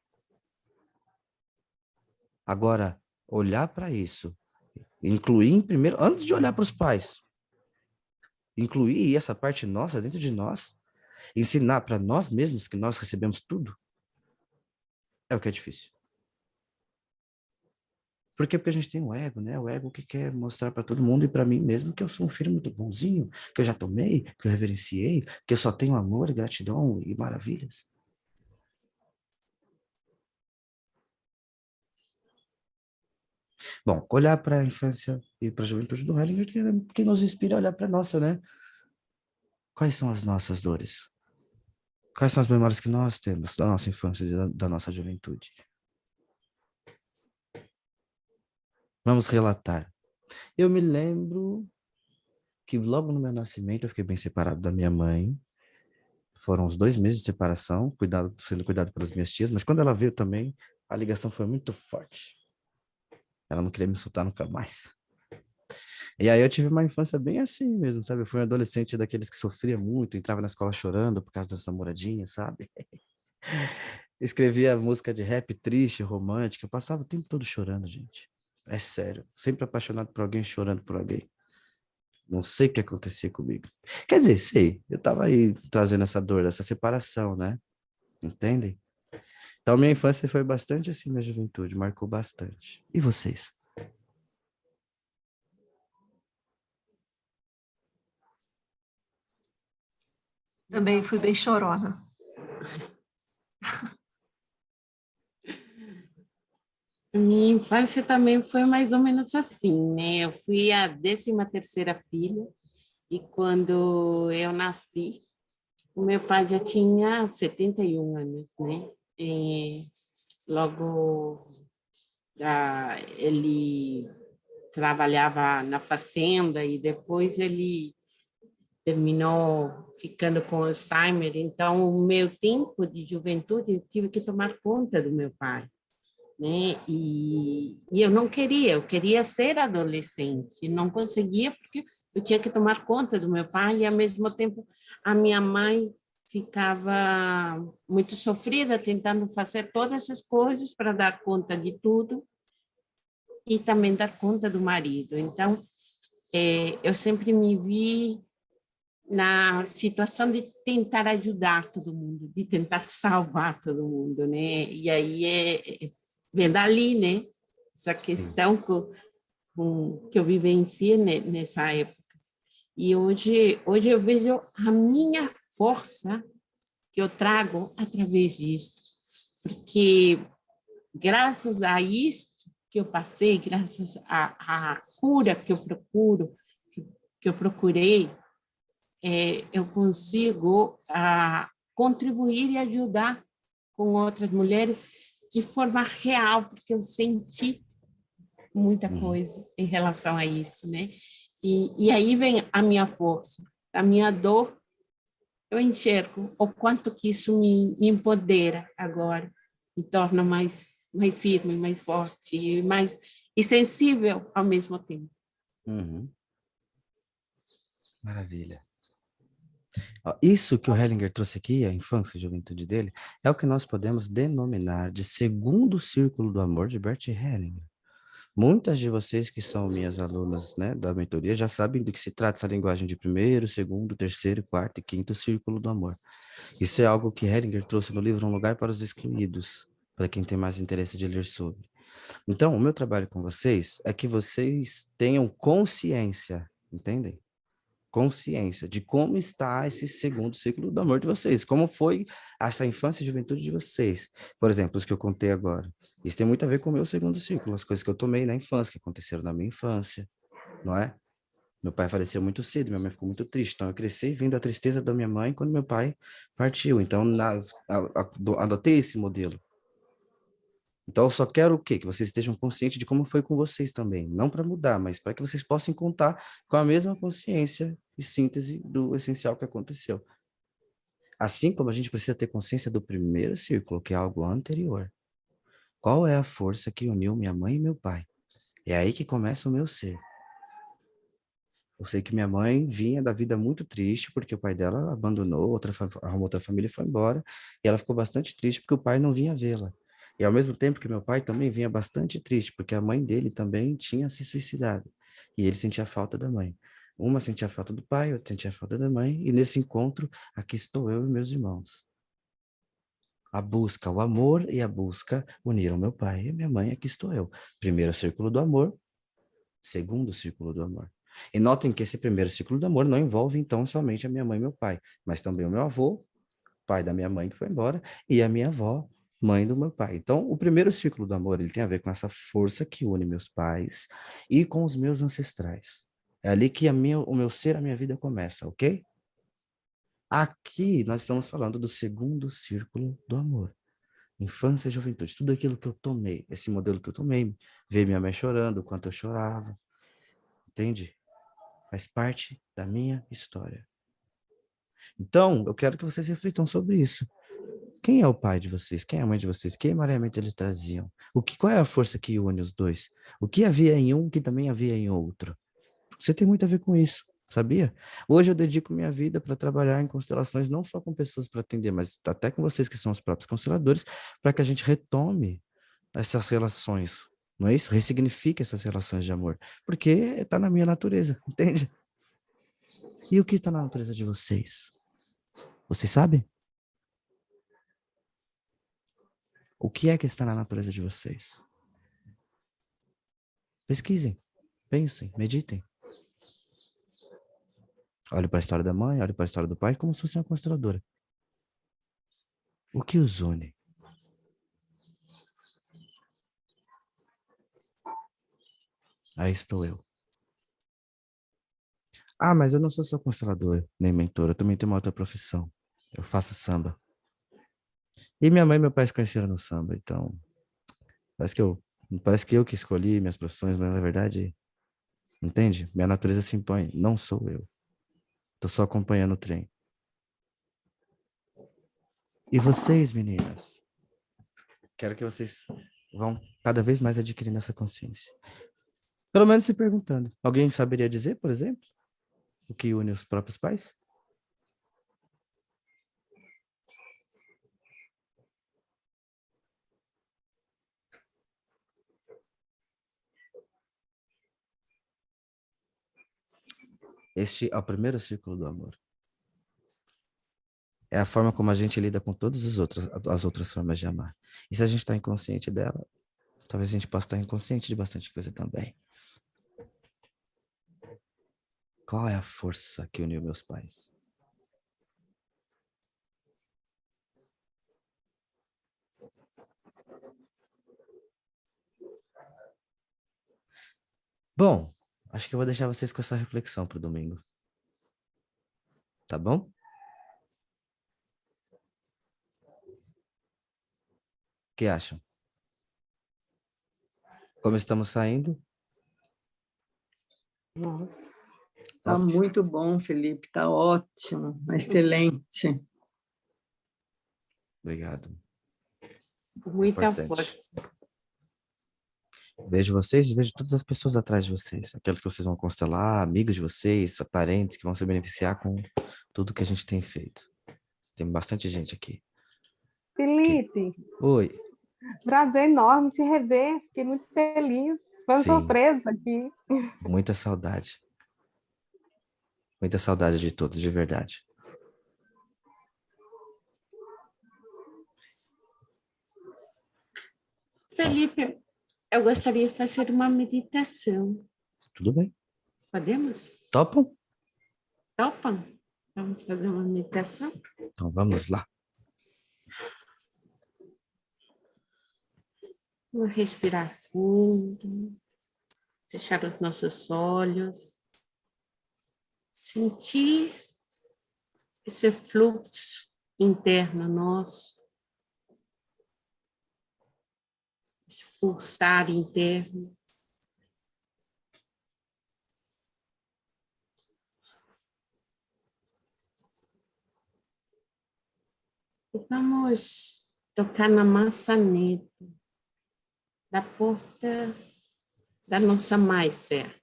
Agora, olhar para isso Incluir em primeiro, antes de olhar para os pais. Incluir essa parte nossa dentro de nós. Ensinar para nós mesmos que nós recebemos tudo. É o que é difícil. Por quê? Porque a gente tem um ego, né? O ego que quer mostrar para todo mundo e para mim mesmo que eu sou um filho muito bonzinho, que eu já tomei, que eu reverenciei, que eu só tenho amor, gratidão e maravilhas. Bom, olhar para a infância e para a juventude do Hellinger que nos inspira a olhar para a nossa, né? Quais são as nossas dores? Quais são as memórias que nós temos da nossa infância e da nossa juventude? Vamos relatar. Eu me lembro que logo no meu nascimento eu fiquei bem separado da minha mãe. Foram uns 2 meses de separação, sendo cuidado pelas minhas tias, mas quando ela veio também, a ligação foi muito forte. Ela não queria me soltar nunca mais. E aí eu tive uma infância bem assim mesmo, sabe? Eu fui um adolescente daqueles que sofria muito, entrava na escola chorando por causa das namoradinhas, sabe? Escrevia música de rap triste, romântica, eu passava o tempo todo chorando, gente. É sério, sempre apaixonado por alguém, chorando por alguém. Não sei o que acontecia comigo. Quer dizer, sei, eu tava aí trazendo essa dor, essa separação, né? Entendem? Então, minha infância foi bastante assim, minha juventude, marcou bastante. E vocês? Também fui bem chorona. Minha infância também foi mais ou menos assim, né? Eu fui a 13ª filha e quando eu nasci, o meu pai já tinha 71 anos, né? E logo ele trabalhava na fazenda e depois ele terminou ficando com Alzheimer. Então, o meu tempo de juventude, eu tive que tomar conta do meu pai, né? E eu não queria, eu queria ser adolescente, não conseguia porque eu tinha que tomar conta do meu pai e, ao mesmo tempo, a minha mãe ficava muito sofrida tentando fazer todas essas coisas para dar conta de tudo e também dar conta do marido. Então, eu sempre me vi na situação de tentar ajudar todo mundo, de tentar salvar todo mundo, né? E aí vem dali, né? Essa questão que eu vivenciei nessa época. E hoje eu vejo a minha força que eu trago através disso, porque graças a isso que eu passei, graças à cura que eu procuro, que eu procurei, eu consigo contribuir e ajudar com outras mulheres de forma real, porque eu senti muita coisa em relação a isso, né? E aí vem a minha força, a minha dor, eu enxergo o quanto que isso me empodera agora, me torna mais firme, mais forte e sensível ao mesmo tempo. Uhum. Maravilha. Ó, isso que o Hellinger trouxe aqui, a infância e juventude dele, é o que nós podemos denominar de segundo círculo do amor de Bert Hellinger. Muitas de vocês que são minhas alunas, né, da mentoria já sabem do que se trata essa linguagem de primeiro, segundo, terceiro, quarto e quinto círculo do amor. Isso é algo que Hellinger trouxe no livro Um Lugar para os Excluídos, para quem tem mais interesse de ler sobre. Então, o meu trabalho com vocês é que vocês tenham consciência, entendem? Consciência de como está esse segundo ciclo do amor de vocês, como foi essa infância e juventude de vocês. Por exemplo, os que eu contei agora. Isso tem muito a ver com o meu segundo ciclo, as coisas que eu tomei na infância, que aconteceram na minha infância, não é? Meu pai faleceu muito cedo, minha mãe ficou muito triste, então eu cresci vendo a tristeza da minha mãe quando meu pai partiu. Então, adotei esse modelo. Então, eu só quero o quê? Que vocês estejam conscientes de como foi com vocês também. Não para mudar, mas para que vocês possam contar com a mesma consciência e síntese do essencial que aconteceu. Assim como a gente precisa ter consciência do primeiro círculo, que é algo anterior. Qual é a força que uniu minha mãe e meu pai? É aí que começa o meu ser. Eu sei que minha mãe vinha da vida muito triste, porque o pai dela abandonou, arrumou outra família e foi embora. E ela ficou bastante triste porque o pai não vinha vê-la. E ao mesmo tempo que meu pai também vinha bastante triste, porque a mãe dele também tinha se suicidado. E ele sentia falta da mãe. Uma sentia falta do pai, outra sentia falta da mãe. E nesse encontro, aqui estou eu e meus irmãos. A busca, o amor e a busca uniram meu pai e minha mãe, aqui estou eu. Primeiro círculo do amor, segundo círculo do amor. E notem que esse primeiro círculo do amor não envolve, então, somente a minha mãe e meu pai, mas também o meu avô, pai da minha mãe que foi embora, e a minha avó, mãe do meu pai. Então, o primeiro círculo do amor, ele tem a ver com essa força que une meus pais e com os meus ancestrais. É ali que o meu ser, a minha vida começa, ok? Aqui nós estamos falando do segundo círculo do amor. Infância e juventude, tudo aquilo que eu tomei, esse modelo que eu tomei, ver minha mãe chorando, o quanto eu chorava, entende? Faz parte da minha história. Então, eu quero que vocês reflitam sobre isso. Quem é o pai de vocês? Quem é a mãe de vocês? Que maioritariamente eles traziam? Qual é a força que une os dois? O que havia em um que também havia em outro? Você tem muito a ver com isso, sabia? Hoje eu dedico minha vida para trabalhar em constelações, não só com pessoas para atender, mas até com vocês que são os próprios consteladores, para que a gente retome essas relações, não é isso? Ressignifique essas relações de amor, porque está na minha natureza, entende? E o que está na natureza de vocês? Vocês sabem? O que é que está na natureza de vocês? Pesquisem, pensem, meditem. Olhe para a história da mãe, olhe para a história do pai, como se fosse uma consteladora. O que os une? Aí estou eu. Ah, mas eu não sou só constelador, nem mentor, eu também tenho uma outra profissão. Eu faço samba. E minha mãe e meu pai se conheceram no samba, então parece que eu que escolhi minhas profissões, mas na verdade, entende? Minha natureza se impõe, não sou eu. Tô só acompanhando o trem. E vocês, meninas? Quero que vocês vão cada vez mais adquirindo essa consciência. Pelo menos se perguntando. Alguém saberia dizer, por exemplo, o que une os próprios pais? Este é o primeiro círculo do amor. É a forma como a gente lida com todas as outras formas de amar. E se a gente está inconsciente dela, talvez a gente possa estar inconsciente de bastante coisa também. Qual é a força que uniu meus pais? Bom, acho que eu vou deixar vocês com essa reflexão para o domingo. Tá bom? O que acham? Como estamos saindo? Tá Top. muito bom, Felipe, tá ótimo, excelente. Obrigado. Muita Importante. força. Vejo vocês, vejo todas as pessoas atrás de vocês. Aquelas que vocês vão constelar, amigos de vocês, parentes que vão se beneficiar com tudo que a gente tem feito. Tem bastante gente aqui. Felipe, Oi. prazer enorme te rever. Fiquei muito feliz. Foi uma Sim. surpresa aqui. Muita saudade. Muita saudade de todos, de verdade. Felipe, eu gostaria de fazer uma meditação. Tudo bem. Podemos? Topam? Topam? Vamos fazer uma meditação? Então vamos lá. Vamos respirar fundo, fechar os nossos olhos, sentir esse fluxo interno nosso, esse pulsar interno. E vamos tocar na maçaneta da porta da nossa mais certa.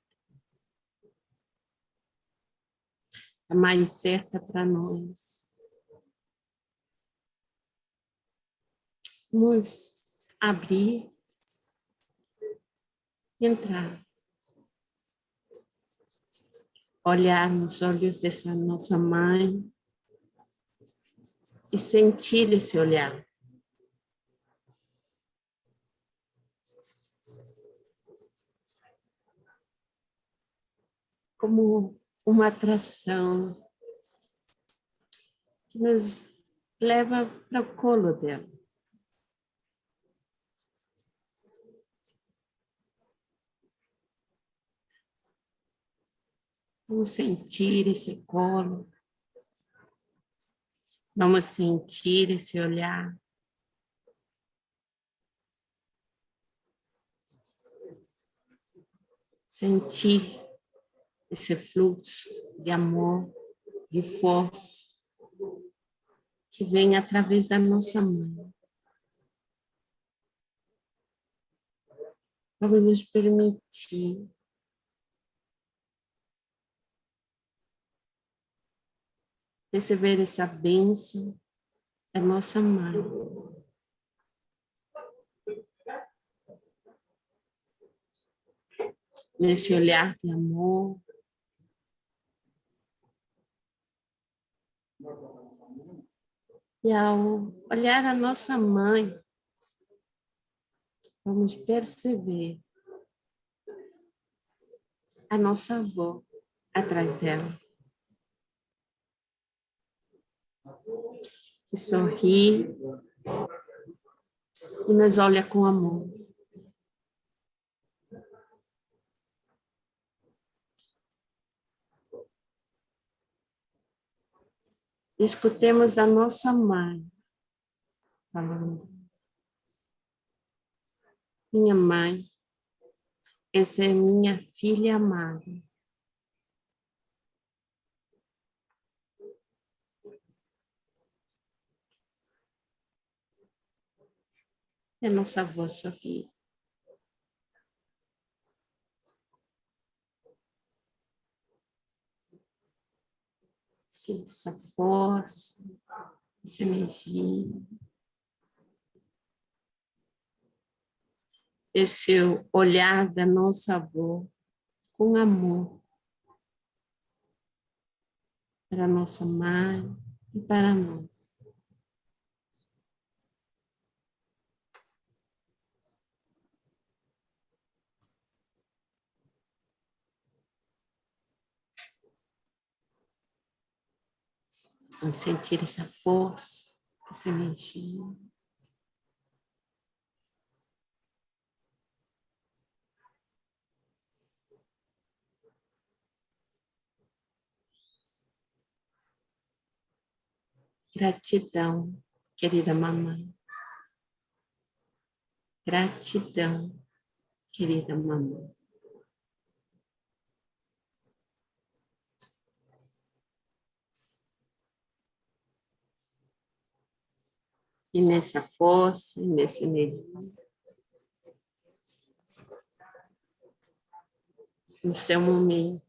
A mais certa para nós. Vamos abrir e entrar. Olhar nos olhos dessa nossa mãe e sentir esse olhar. Como uma atração que nos leva para o colo dela. Vamos sentir esse colo. Vamos sentir esse olhar. Sentir esse fluxo de amor, de força, que vem através da nossa mãe. Vamos nos permitir receber essa bênção da nossa mãe. Nesse olhar de amor. E ao olhar a nossa mãe, vamos perceber a nossa avó atrás dela. Que sorri e nos olha com amor. Escutemos da nossa mãe, falando: minha mãe, essa é minha filha amada. E a nossa avó sorri. Sim, essa força, essa energia. Esse olhar da nossa avó com amor para a nossa mãe e para nós. A sentir essa força, essa energia. Gratidão, querida mamãe. Gratidão, querida mamãe. E nessa força, e nessa energia, no seu momento,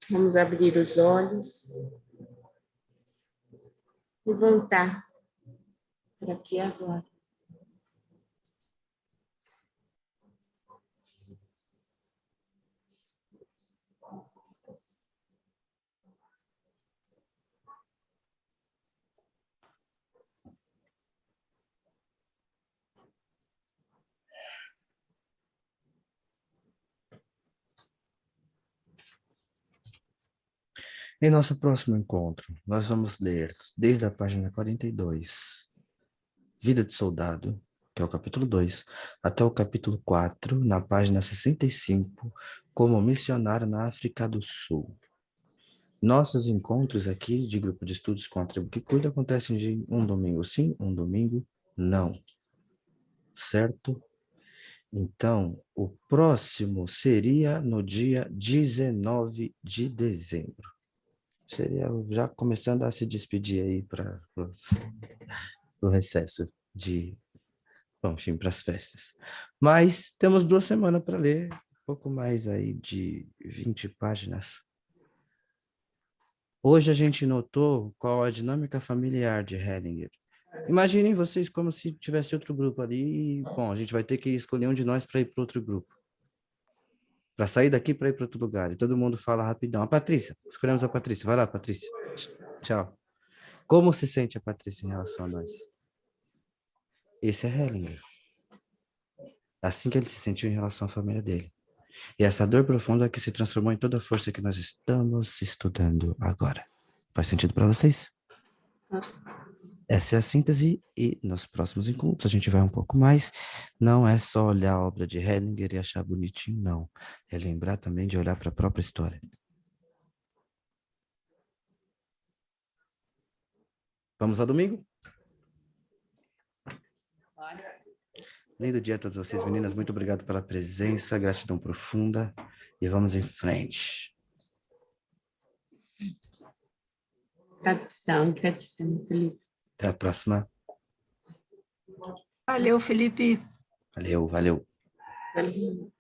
vamos abrir os olhos e voltar para aqui agora. Em nosso próximo encontro, nós vamos ler desde a página 42, Vida de Soldado, que é o capítulo 2, até o capítulo 4, na página 65, Como Missionário na África do Sul. Nossos encontros aqui de grupo de estudos com a tribo que cuida acontecem de um domingo sim, um domingo não. Certo? Então, o próximo seria no dia 19 de dezembro. Seria já começando a se despedir aí para o recesso de, bom, enfim, para as festas. Mas temos 2 semanas para ler, um pouco mais aí de 20 páginas. Hoje a gente notou qual a dinâmica familiar de Hellinger. Imaginem vocês como se tivesse outro grupo ali. E, bom, a gente vai ter que escolher um de nós para ir para outro grupo. Para sair daqui para ir para outro lugar. E todo mundo fala rapidão. A Patrícia, escolhemos a Patrícia. Vai lá, Patrícia. Tchau. Como se sente a Patrícia em relação a nós? Esse é Hellinger. Assim que ele se sentiu em relação à família dele. E essa dor profunda que se transformou em toda a força que nós estamos estudando agora. Faz sentido para vocês? Essa é a síntese e nos próximos encontros a gente vai um pouco mais. Não é só olhar a obra de Hellinger e achar bonitinho, não. É lembrar também de olhar para a própria história. Vamos ao domingo? Lindo dia a todos vocês, meninas. Muito obrigado pela presença, gratidão profunda. E vamos em frente. Gratidão, Felipe. Até a próxima. Valeu, Felipe. Valeu, valeu. Valeu.